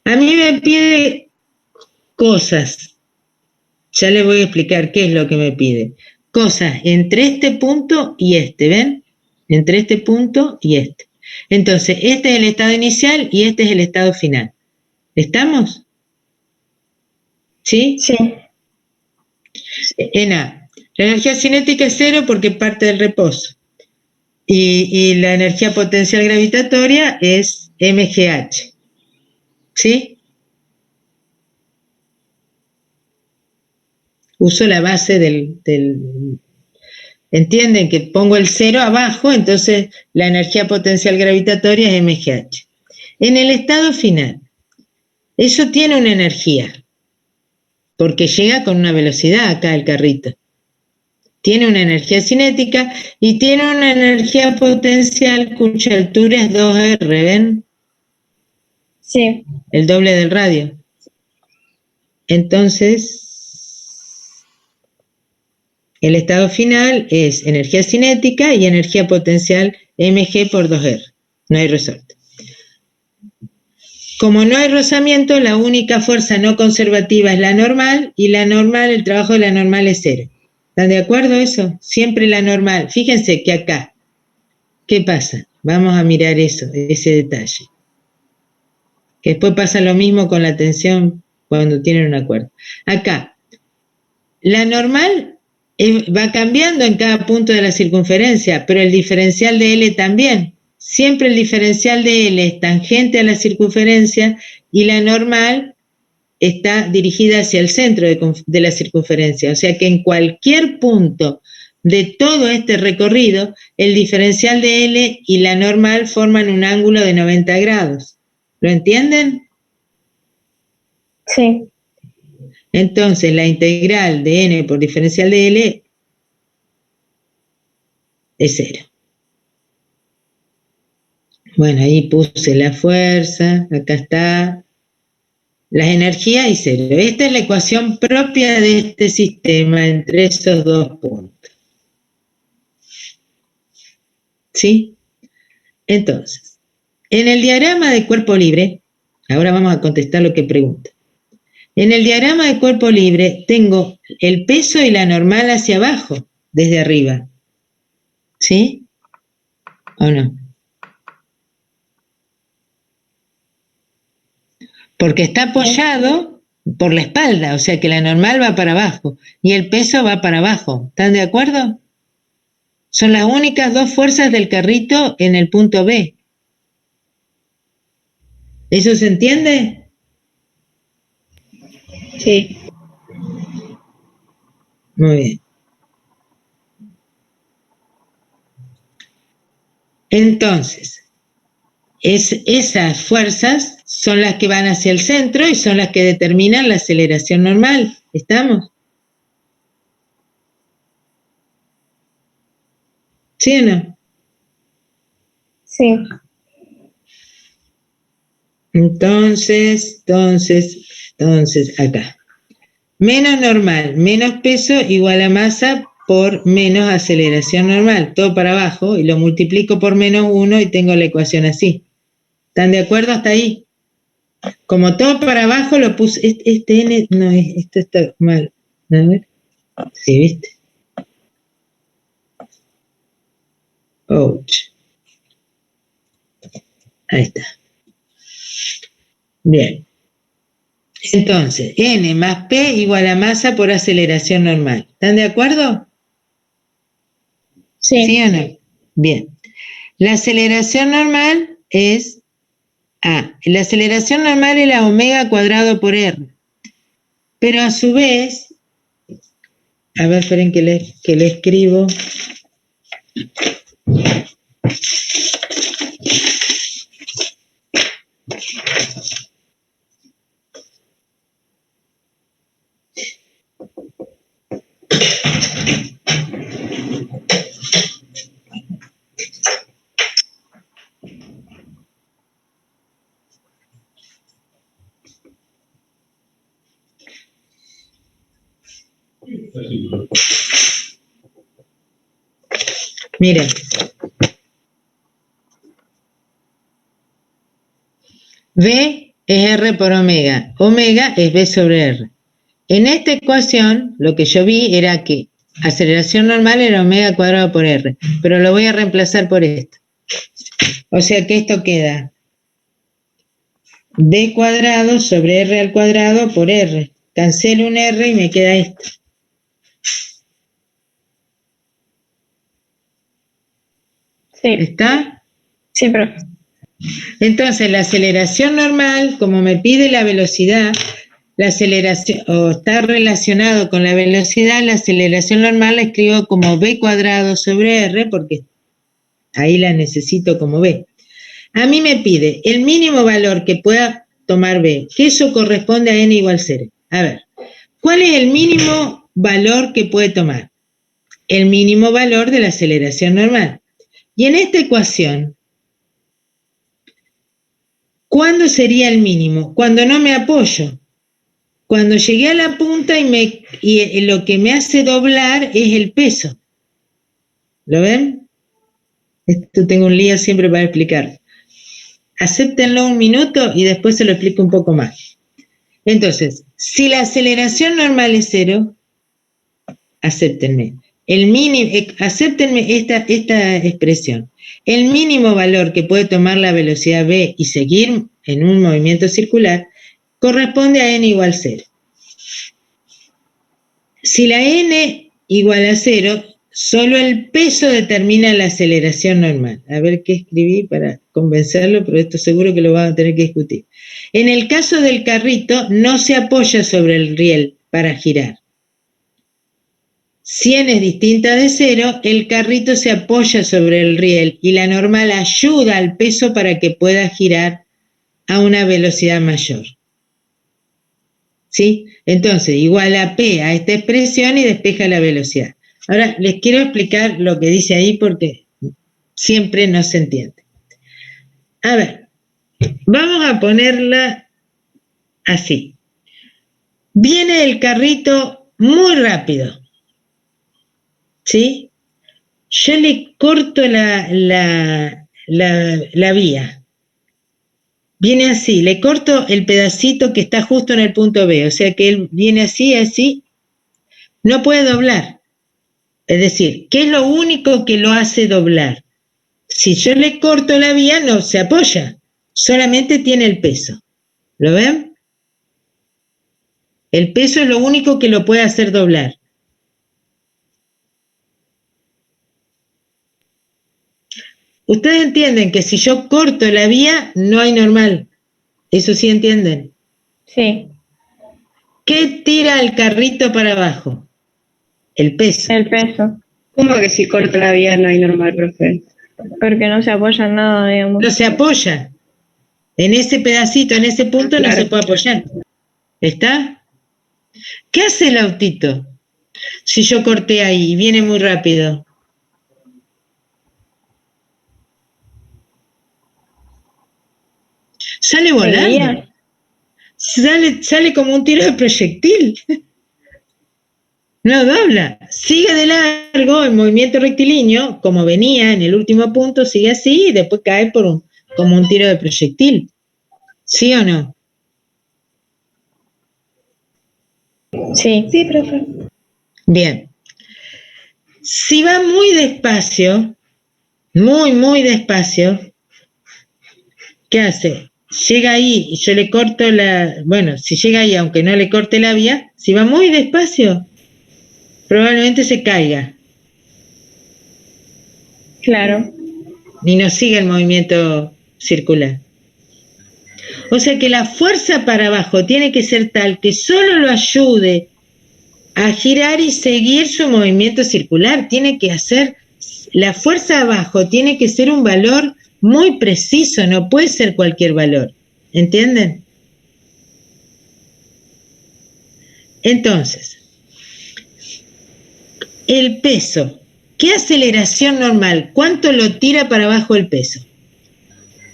A mí me pide cosas. Ya les voy a explicar qué es lo que me pide. Cosas entre este punto y este, ¿ven? Entre este punto y este. Entonces, este es el estado inicial y este es el estado final. ¿Estamos? ¿Sí? Sí. En A, la energía cinética es 0 porque parte del reposo. Y la energía potencial gravitatoria es mgh. ¿Sí? Uso la base del ¿entienden? Que pongo el 0 abajo, entonces la energía potencial gravitatoria es mgh. En el estado final, eso tiene una energía, porque llega con una velocidad acá el carrito. Tiene una energía cinética y tiene una energía potencial cuya altura es 2R, ¿ven? Sí. El doble del radio. Entonces, el estado final es energía cinética y energía potencial mg por 2R. No hay resorte. Como no hay rozamiento, la única fuerza no conservativa es la normal, y la normal, el trabajo de la normal es 0. ¿Están de acuerdo eso? Siempre la normal. Fíjense que acá, ¿qué pasa? Vamos a mirar eso, ese detalle. Que después pasa lo mismo con la tensión cuando tienen una cuerda. Acá, la normal va cambiando en cada punto de la circunferencia, pero el diferencial de L también. Siempre el diferencial de L es tangente a la circunferencia y la normal está dirigida hacia el centro de la circunferencia. O sea que en cualquier punto de todo este recorrido, el diferencial de L y la normal forman un ángulo de 90 grados. ¿Lo entienden? Sí. Entonces, la integral de n por diferencial de L es 0. Bueno, ahí puse la fuerza, acá está, las energías y 0. Esta es la ecuación propia de este sistema entre esos dos puntos. ¿Sí? Entonces, en el diagrama de cuerpo libre, ahora vamos a contestar lo que pregunta. En el diagrama de cuerpo libre tengo el peso y la normal hacia abajo, desde arriba. ¿Sí? ¿O no? Porque está apoyado por la espalda, o sea que la normal va para abajo y el peso va para abajo. ¿Están de acuerdo? Son las únicas dos fuerzas del carrito en el punto B. ¿Eso se entiende? Sí. Muy bien. Entonces, esas fuerzas son las que van hacia el centro y son las que determinan la aceleración normal. ¿Estamos? ¿Sí o no? Sí. Entonces, acá. Menos normal, menos peso igual a masa por menos aceleración normal. Todo para abajo y lo multiplico por -1 y tengo la ecuación así. ¿Están de acuerdo hasta ahí? Como todo para abajo lo puse. Este N, no, esto está mal. A ver. Sí, ¿viste? Ouch. Ahí está. Bien. Entonces, N más P igual a masa por aceleración normal. ¿Están de acuerdo? ¿Sí o no? Bien. La aceleración normal es A. La aceleración normal es la omega cuadrado por R. Pero a su vez, a ver, esperen que le escribo. Miren. V es R por omega. Omega es V sobre R. En esta ecuación, lo que yo vi era que aceleración normal era omega cuadrado por R, pero lo voy a reemplazar por esto. O sea que esto queda V cuadrado sobre R al cuadrado por R. Cancelo un R y me queda esto. Sí. ¿Está? Sí, profe. Entonces, la aceleración normal, como me pide la velocidad, la aceleración, o está relacionado con la velocidad, la aceleración normal la escribo como V cuadrado sobre R, porque ahí la necesito como V. A mí me pide el mínimo valor que pueda tomar V, que eso corresponde a N igual 0. A ver, ¿cuál es el mínimo valor que puede tomar? El mínimo valor de la aceleración normal. Y en esta ecuación, ¿cuándo sería el mínimo? Cuando no me apoyo. Cuando llegué a la punta y lo que me hace doblar es el peso. ¿Lo ven? Esto tengo un lío siempre para explicar. Acéptenlo un minuto y después se lo explico un poco más. Entonces, si la aceleración normal es 0, acéptenme. Acéptenme esta expresión. El mínimo valor que puede tomar la velocidad v y seguir en un movimiento circular corresponde a n igual 0. Si la n igual a 0, solo el peso determina la aceleración normal. A ver qué escribí para convencerlo, pero esto seguro que lo van a tener que discutir. En el caso del carrito, no se apoya sobre el riel para girar. Si n es distinta de 0, el carrito se apoya sobre el riel y la normal ayuda al peso para que pueda girar a una velocidad mayor. ¿Sí? Entonces, igual a P a esta expresión y despeja la velocidad. Ahora, les quiero explicar lo que dice ahí porque siempre no se entiende. A ver, vamos a ponerla así. Viene el carrito muy rápido. ¿Sí? Yo le corto la vía. Viene así, le corto el pedacito que está justo en el punto B, o sea que él viene así, no puede doblar. Es decir, ¿qué es lo único que lo hace doblar? Si yo le corto la vía, no se apoya, solamente tiene el peso. ¿Lo ven? El peso es lo único que lo puede hacer doblar. Ustedes entienden que si yo corto la vía, no hay normal. ¿Eso sí entienden? Sí. ¿Qué tira el carrito para abajo? El peso. El peso. ¿Cómo que si corto la vía no hay normal, profe? Porque no se apoya en nada, digamos. No se apoya. En ese pedacito, en ese punto, claro, no se puede apoyar. ¿Está? ¿Qué hace el autito? Si yo corté ahí y viene muy rápido. Sale volando. Sale como un tiro de proyectil. No dobla. Sigue de largo en movimiento rectilíneo, como venía en el último punto, sigue así y después cae como un tiro de proyectil. ¿Sí o no? Sí. Sí, profe. Bien. Si va muy despacio, muy despacio, ¿qué hace? Llega ahí y yo le corto bueno, si llega ahí, aunque no le corte la vía, si va muy despacio, probablemente se caiga. Claro. Y no siga el movimiento circular. O sea que la fuerza para abajo tiene que ser tal que solo lo ayude a girar y seguir su movimiento circular. La fuerza abajo tiene que ser un valor muy preciso, no puede ser cualquier valor. ¿Entienden? Entonces, el peso. ¿Qué aceleración normal? ¿Cuánto lo tira para abajo el peso?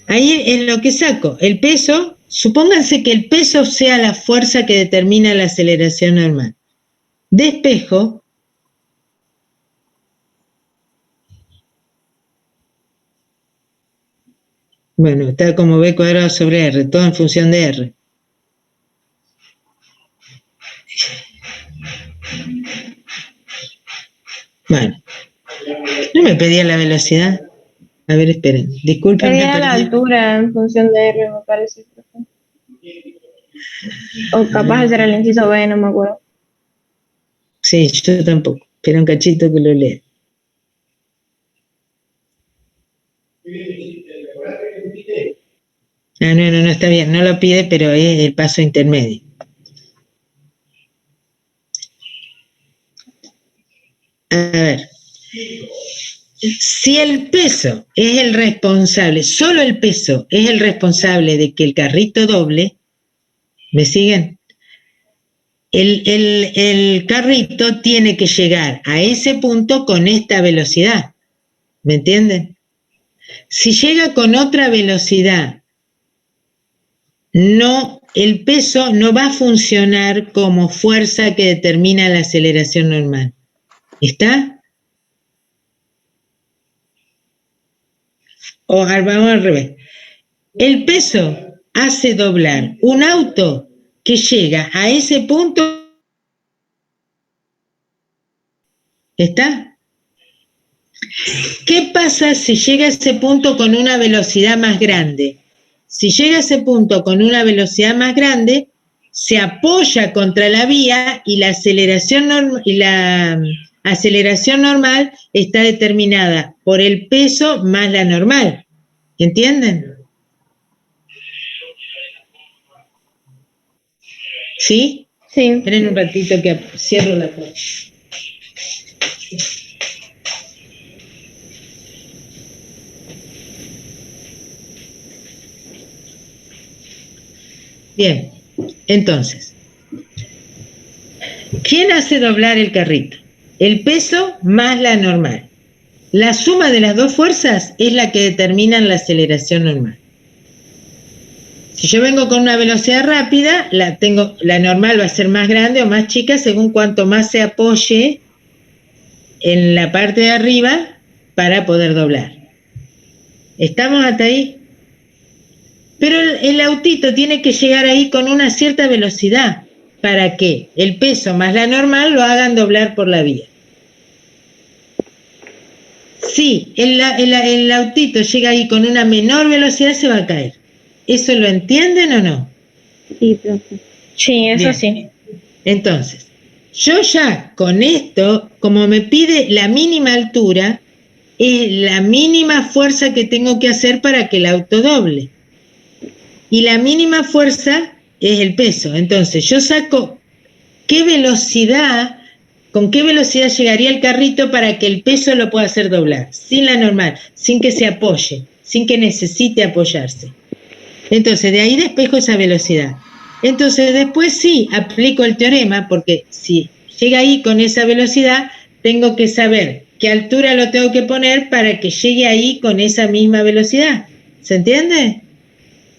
Ahí es lo que saco. El peso, supónganse que el peso sea la fuerza que determina la aceleración normal. Despejo. Bueno, está como B cuadrado sobre R, todo en función de R. Bueno, no me pedía la velocidad. A ver, esperen, discúlpenme. Pedía la altura en función de R, me parece. O capaz ese era el inciso B, no me acuerdo. Sí, yo tampoco. Espera un cachito que lo lea. No, está bien, no lo pide, pero es el paso intermedio. A ver, si el peso es el responsable, solo el peso es el responsable de que el carrito doble, ¿me siguen? El carrito tiene que llegar a ese punto con esta velocidad, ¿me entienden? Si llega con otra velocidad, el peso no va a funcionar como fuerza que determina la aceleración normal. ¿Está? O vamos al revés. El peso hace doblar un auto que llega a ese punto. ¿Está? ¿Qué pasa si llega a ese punto con una velocidad más grande? Si llega a ese punto con una velocidad más grande, se apoya contra la vía y la aceleración normal está determinada por el peso más la normal. ¿Entienden? ¿Sí? Sí. Esperen un ratito que cierro la puerta. Bien, entonces, ¿quién hace doblar el carrito? El peso más la normal. La suma de las dos fuerzas es la que determina la aceleración normal. Si yo vengo con una velocidad rápida, la normal va a ser más grande o más chica según cuanto más se apoye en la parte de arriba para poder doblar. ¿Estamos hasta ahí? Pero el autito tiene que llegar ahí con una cierta velocidad para que el peso más la normal lo hagan doblar por la vía. Si el autito llega ahí con una menor velocidad, se va a caer. ¿Eso lo entienden o no? Sí, profe. Sí, eso Bien. sí. Entonces, yo ya con esto, como me pide la mínima altura, es la mínima fuerza que tengo que hacer para que el auto doble. Y la mínima fuerza es el peso. Entonces, yo saco con qué velocidad llegaría el carrito para que el peso lo pueda hacer doblar, sin la normal, sin que se apoye, sin que necesite apoyarse. Entonces, de ahí despejo esa velocidad. Entonces, después sí, aplico el teorema, porque si llega ahí con esa velocidad, tengo que saber qué altura lo tengo que poner para que llegue ahí con esa misma velocidad. ¿Se entiende?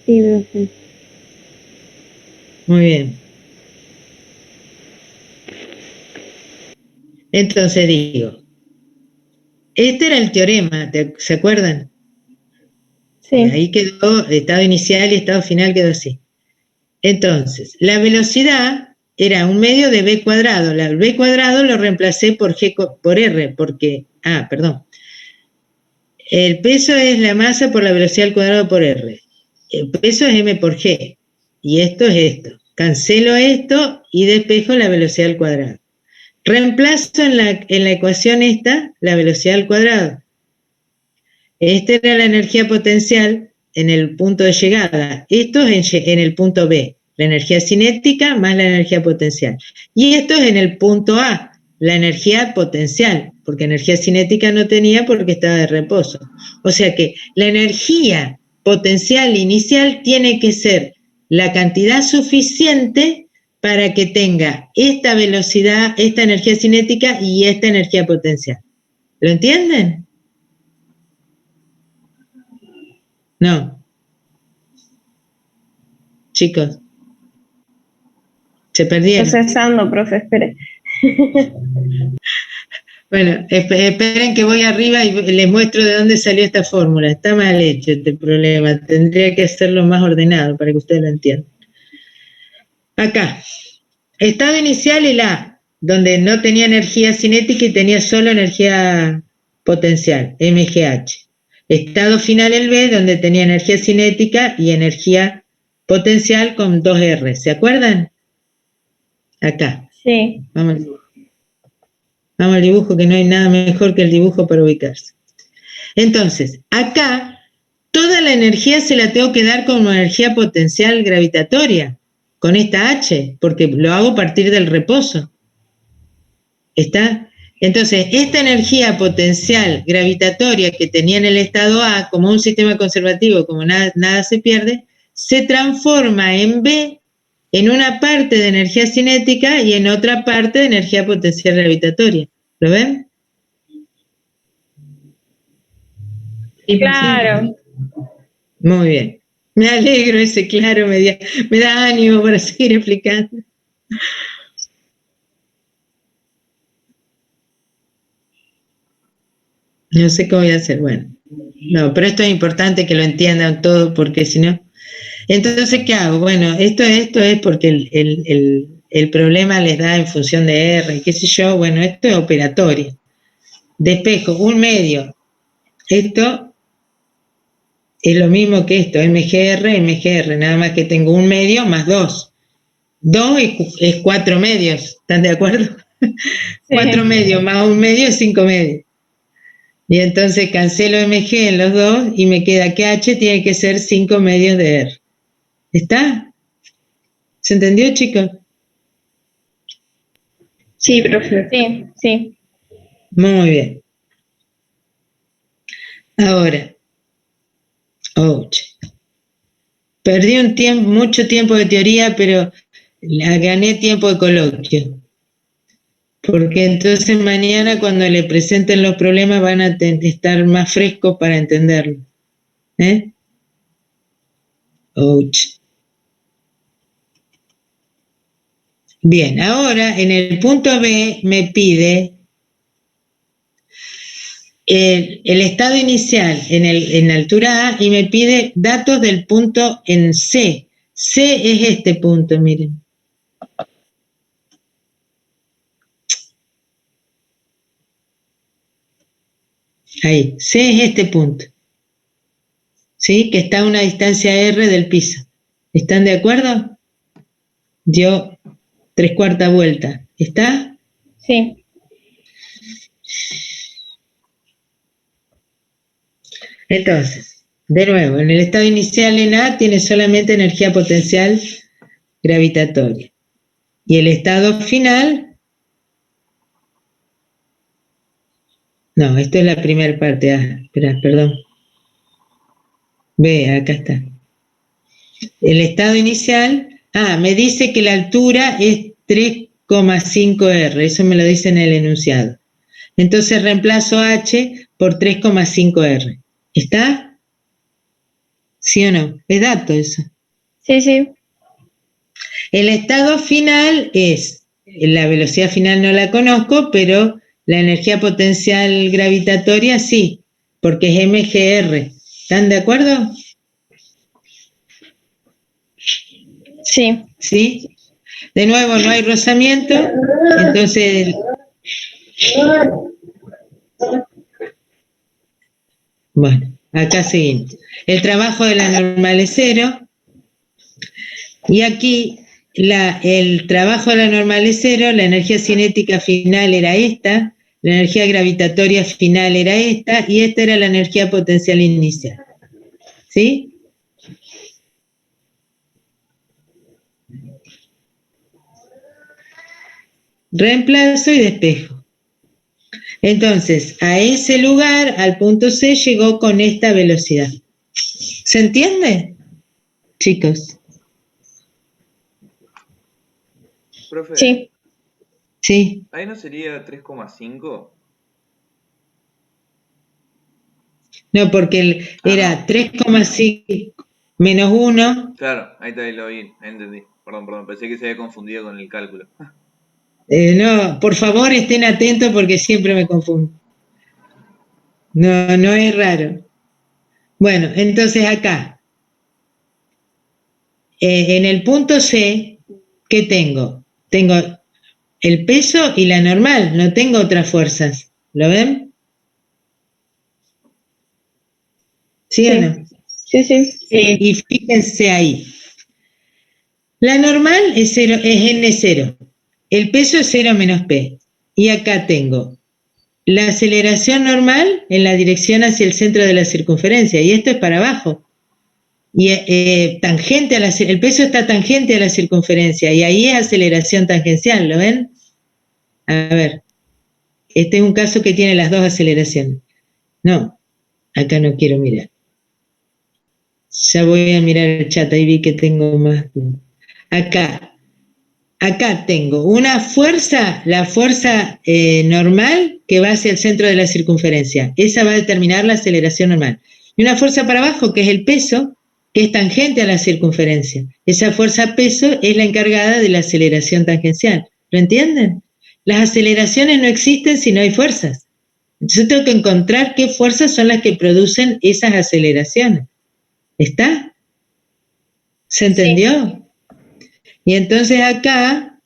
Sí, profe. Muy bien. Entonces digo, este era el teorema, ¿se acuerdan? Sí, Ahí quedó, estado inicial y estado final quedó así. Entonces, la velocidad era un medio de b cuadrado. El b cuadrado lo reemplacé por r, porque, perdón. El peso es la masa por la velocidad al cuadrado por r. El peso es m por g. Y esto es esto. Cancelo esto y despejo la velocidad al cuadrado. Reemplazo en la ecuación esta la velocidad al cuadrado. Esta era la energía potencial en el punto de llegada. Esto es en el punto B, la energía cinética más la energía potencial. Y esto es en el punto A, la energía potencial, porque energía cinética no tenía porque estaba de reposo. O sea que la energía potencial inicial tiene que ser la cantidad suficiente para que tenga esta velocidad, esta energía cinética y esta energía potencial. ¿Lo entienden? No. Chicos, se perdieron. procesando, profe, espere. Bueno, esperen que voy arriba y les muestro de dónde salió esta fórmula. Está mal hecho este problema. Tendría que hacerlo más ordenado para que ustedes lo entiendan. Acá, estado inicial el A, donde no tenía energía cinética y tenía solo energía potencial, MGH. Estado final el B, donde tenía energía cinética y energía potencial con 2R. ¿Se acuerdan? Acá. Sí, Vamos al dibujo. Vamos al dibujo, que no hay nada mejor que el dibujo para ubicarse. Entonces, acá, toda la energía se la tengo que dar como energía potencial gravitatoria, con esta H, porque lo hago a partir del reposo. ¿Está? Entonces, esta energía potencial gravitatoria que tenía en el estado A, como un sistema conservativo, como nada se pierde, se transforma en B, en una parte de energía cinética y en otra parte de energía potencial gravitatoria. ¿Lo ven? claro. Muy bien. Me alegro, ese claro me da ánimo para seguir explicando. No sé cómo voy a hacer, bueno. No, pero esto es importante que lo entiendan todo, porque si no... Entonces, ¿qué hago? Bueno, esto es porque el problema les da en función de R, y qué sé yo, bueno, esto es operatorio. Despejo, un medio. Esto es lo mismo que esto, MGR, nada más que tengo un medio más 2. 2 es 4 medios, ¿están de acuerdo? Sí. 4 medios más un medio es 5 medios. Y entonces cancelo MG en los dos y me queda que H tiene que ser 5 medios de R. ¿Está? ¿Se entendió, chicos? Sí, profe. Sí, sí. Muy bien. Ahora, perdí mucho tiempo de teoría, pero gané tiempo de coloquio. Porque entonces mañana cuando le presenten los problemas van a estar más frescos para entenderlo. ¿Eh? Bien, ahora en el punto B me pide el estado inicial en altura A y me pide datos del punto en C. C es este punto, miren. Ahí, C es este punto. ¿Sí? Que está a una distancia R del piso. ¿Están de acuerdo? Dio 3/4 vuelta. ¿Está? Sí. Entonces, de nuevo, en el estado inicial en A tiene solamente energía potencial gravitatoria. Y el estado final... No, esto es la primera parte. Espera, perdón. Ve, acá está. El estado inicial... me dice que la altura es 3,5 R. Eso me lo dice en el enunciado. Entonces reemplazo H por 3,5 R. ¿Está? ¿Sí o no? Es dato eso. Sí, sí. El estado final es, la velocidad final no la conozco, pero la energía potencial gravitatoria sí, porque es MGR. ¿Están de acuerdo? Sí. ¿Sí? De nuevo, no hay rozamiento, entonces, bueno, acá seguimos. El trabajo de la normal es 0, y aquí el trabajo de la normal es 0, la energía cinética final era esta, la energía gravitatoria final era esta, y esta era la energía potencial inicial. ¿Sí? Reemplazo y despejo. Entonces, a ese lugar, al punto C, llegó con esta velocidad. ¿Se entiende, chicos? Profe, Sí. Sí. ¿ahí no sería 3,5? No, porque era no. 3,5 menos 1. Claro, ahí está, ahí lo vi, ahí entendí. Perdón, pensé que se había confundido con el cálculo. No, por favor estén atentos porque siempre me confundo. No, no es raro. Bueno, entonces acá, en el punto C, ¿qué tengo? Tengo el peso y la normal, no tengo otras fuerzas. ¿Lo ven? ¿Sí o no? Sí, sí. Sí. Y fíjense ahí. La normal es, 0, es N0. El peso es 0 menos P. Y acá tengo la aceleración normal en la dirección hacia el centro de la circunferencia. Y esto es para abajo. Y tangente a el peso está tangente a la circunferencia. Y ahí es aceleración tangencial. ¿Lo ven? A ver. Este es un caso que tiene las dos aceleraciones. No, acá no quiero mirar. Ya voy a mirar el chat, ahí vi que tengo más. Acá tengo una fuerza, la fuerza normal que va hacia el centro de la circunferencia. Esa va a determinar la aceleración normal. Y una fuerza para abajo, que es el peso, que es tangente a la circunferencia. Esa fuerza peso es la encargada de la aceleración tangencial. ¿Lo entienden? Las aceleraciones no existen si no hay fuerzas. Entonces tengo que encontrar qué fuerzas son las que producen esas aceleraciones. ¿Está? ¿Se entendió? Sí. Y entonces acá,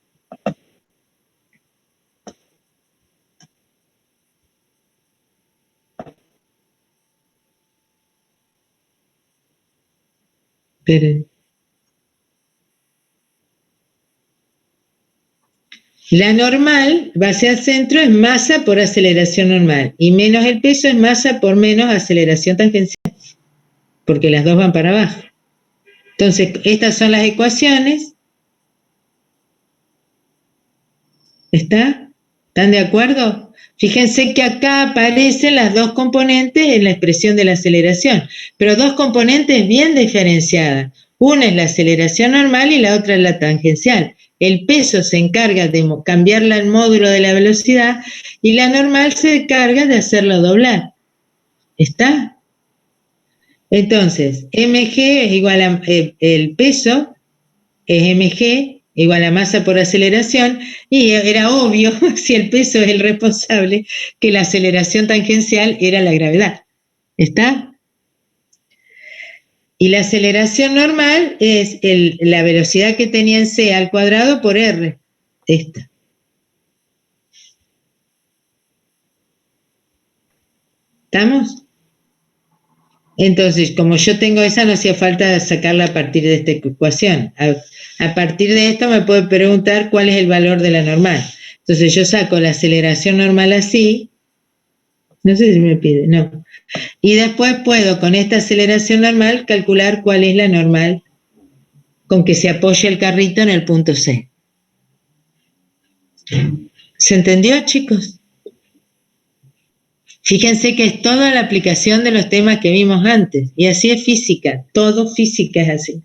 esperen. La normal, base al centro, es masa por aceleración normal, y menos el peso es masa por menos aceleración tangencial, porque las dos van para abajo. Entonces, estas son las ecuaciones. ¿Está? ¿Están de acuerdo? Fíjense que acá aparecen las dos componentes en la expresión de la aceleración, pero dos componentes bien diferenciadas. Una es la aceleración normal y la otra es la tangencial. El peso se encarga de cambiarla al módulo de la velocidad y la normal se encarga de hacerlo doblar. ¿Está? Entonces, mg es igual a el peso, es mg igual a masa por aceleración, y era obvio, si el peso es el responsable, que la aceleración tangencial era la gravedad. ¿Está? Y la aceleración normal es la velocidad que tenía en c al cuadrado por r. Esta. ¿Estamos? Entonces, como yo tengo esa, no hacía falta sacarla a partir de esta ecuación. A partir de esto me puede preguntar cuál es el valor de la normal. Entonces yo saco la aceleración normal así, no sé si me pide, no. Y después puedo con esta aceleración normal calcular cuál es la normal con que se apoya el carrito en el punto C. ¿Se entendió, chicos? Fíjense que es toda la aplicación de los temas que vimos antes. Y así es física, todo física es así.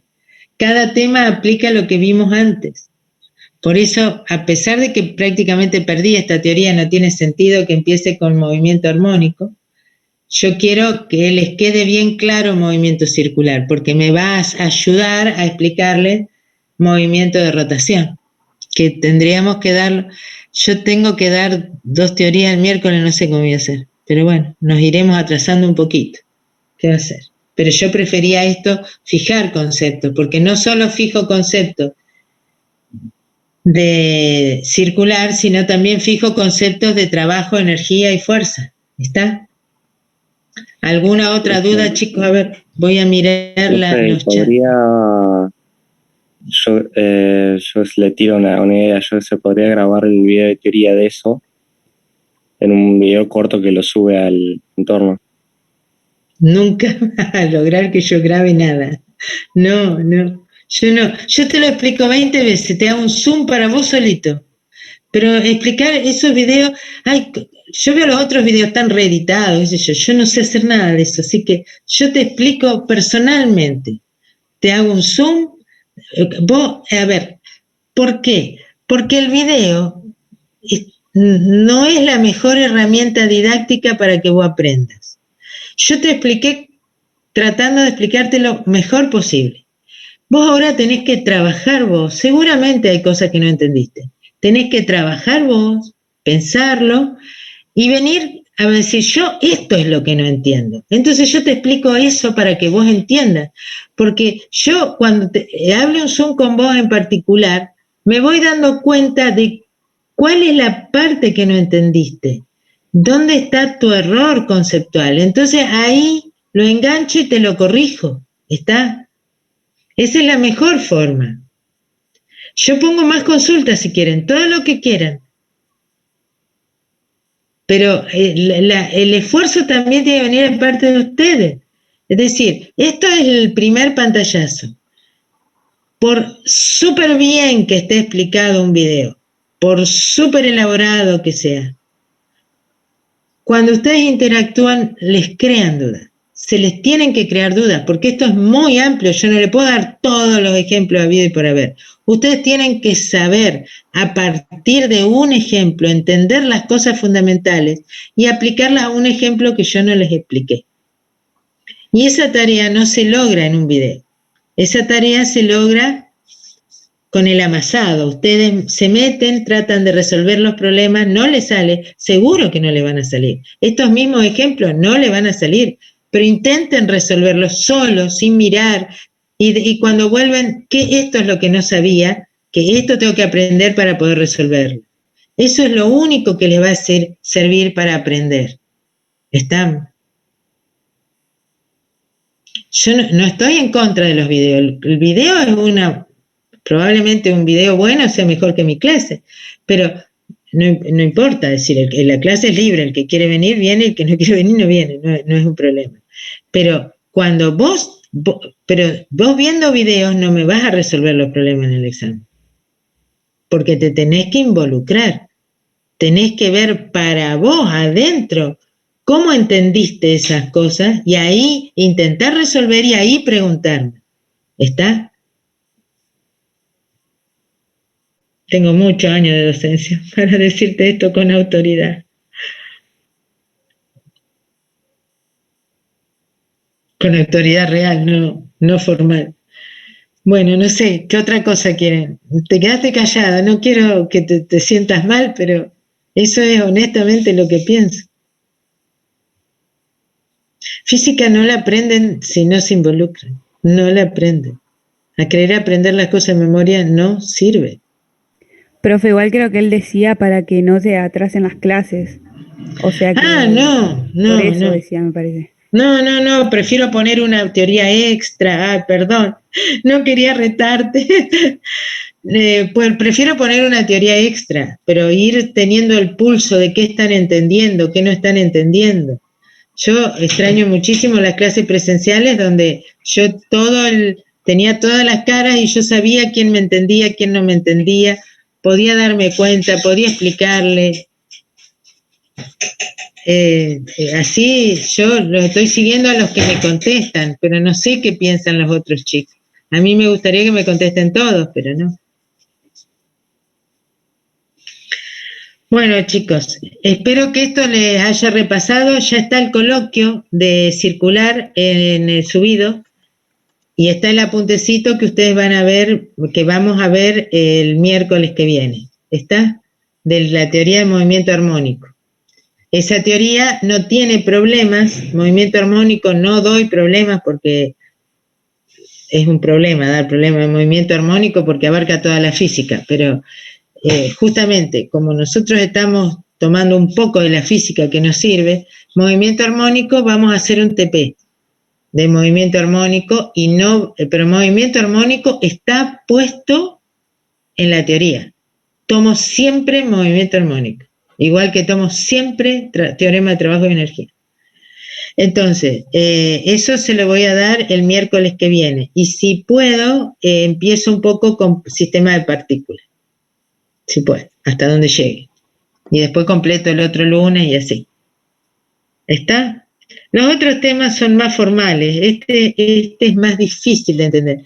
Cada tema aplica lo que vimos antes. Por eso, a pesar de que prácticamente perdí esta teoría, no tiene sentido que empiece con movimiento armónico, yo quiero que les quede bien claro movimiento circular, porque me vas a ayudar a explicarles movimiento de rotación, que tendríamos que dar, yo tengo que dar 2 teorías el miércoles, no sé cómo voy a hacer, pero bueno, nos iremos atrasando un poquito, ¿qué va a hacer? Pero yo prefería esto, fijar conceptos, porque no solo fijo conceptos de circular, sino también fijo conceptos de trabajo, energía y fuerza, ¿está? ¿Alguna otra duda, chicos? A ver, voy a mirar los chats. Yo le tiro una idea, se podría grabar el video de teoría de eso en un video corto que lo sube al entorno. Nunca vas a lograr que yo grabe nada. No. Yo te lo explico 20 veces, te hago un Zoom para vos solito. Pero explicar esos videos, yo veo los otros videos tan reeditados, yo no sé hacer nada de eso, así que yo te explico personalmente. Te hago un Zoom. Vos, a ver, ¿por qué? Porque el video no es la mejor herramienta didáctica para que vos aprendas. Yo te expliqué tratando de explicarte lo mejor posible. Vos ahora tenés que trabajar vos. Seguramente hay cosas que no entendiste. Tenés que trabajar vos, pensarlo y venir a decir, yo esto es lo que no entiendo. Entonces yo te explico eso para que vos entiendas. Porque yo cuando hablo un Zoom con vos en particular, me voy dando cuenta de cuál es la parte que no entendiste. ¿Dónde está tu error conceptual? Entonces ahí lo engancho y te lo corrijo. ¿Está? Esa es la mejor forma. Yo pongo más consultas si quieren, todo lo que quieran. Pero el esfuerzo también tiene que venir de parte de ustedes. Es decir, esto es el primer pantallazo. Por súper bien que esté explicado un video, por súper elaborado que sea, cuando ustedes interactúan les crean dudas. Se les tienen que crear dudas, porque esto es muy amplio, yo no le puedo dar todos los ejemplos habido y por haber. Ustedes tienen que saber, a partir de un ejemplo, entender las cosas fundamentales y aplicarlas a un ejemplo que yo no les expliqué. Y esa tarea no se logra en un video. Esa tarea se logra con el amasado. Ustedes se meten, tratan de resolver los problemas, no les sale, seguro que no le van a salir. Estos mismos ejemplos no le van a salir, pero intenten resolverlos solos, sin mirar, y cuando vuelven, que esto es lo que no sabía, que esto tengo que aprender para poder resolverlo. Eso es lo único que les va a servir para aprender. ¿Están? Yo no estoy en contra de los videos. El video es probablemente un video bueno sea mejor que mi clase, pero no importa, es decir, la clase es libre, el que quiere venir viene, el que no quiere venir no viene, no es un problema. Pero cuando vos viendo videos no me vas a resolver los problemas en el examen, porque te tenés que involucrar, tenés que ver para vos adentro cómo entendiste esas cosas y ahí intentar resolver y ahí preguntarme. ¿Está? Tengo muchos años de docencia para decirte esto con autoridad. Con autoridad real, no formal. Bueno, no sé, ¿qué otra cosa quieren? Te quedaste callada, no quiero que te sientas mal, pero eso es honestamente lo que pienso. Física no la aprenden si no se involucran, no la aprenden. A querer aprender las cosas de memoria no sirve. Profe, igual creo que él decía para que no se atrasen las clases. O sea que... no. Por eso decía, me parece. No, prefiero poner una teoría extra. Perdón, no quería retarte. Pues prefiero poner una teoría extra, pero ir teniendo el pulso de qué están entendiendo, qué no están entendiendo. Yo extraño muchísimo las clases presenciales donde yo tenía todas las caras y yo sabía quién me entendía, quién no me entendía, podía darme cuenta, podía explicarle. Así yo los estoy siguiendo a los que me contestan, pero no sé qué piensan los otros chicos. A mí me gustaría que me contesten todos, pero no. Bueno, chicos, espero que esto les haya repasado. Ya está el coloquio de circular en el subido y está el apuntecito que ustedes van a ver, que vamos a ver el miércoles que viene. ¿Está? De la teoría del movimiento armónico. Esa teoría no tiene problemas. Movimiento armónico no doy problemas porque es un problema dar problemas de movimiento armónico porque abarca toda la física, pero justamente como nosotros estamos tomando un poco de la física que nos sirve, movimiento armónico, vamos a hacer un TP de movimiento armónico y no, pero movimiento armónico está puesto en la teoría. Tomo siempre movimiento armónico, igual que tomo siempre teorema de trabajo y energía. Entonces, eso se lo voy a dar el miércoles que viene. Y si puedo, empiezo un poco con sistema de partículas. Si puedo, hasta donde llegue. Y después completo el otro lunes y así. ¿Está? Los otros temas son más formales. Este es más difícil de entender.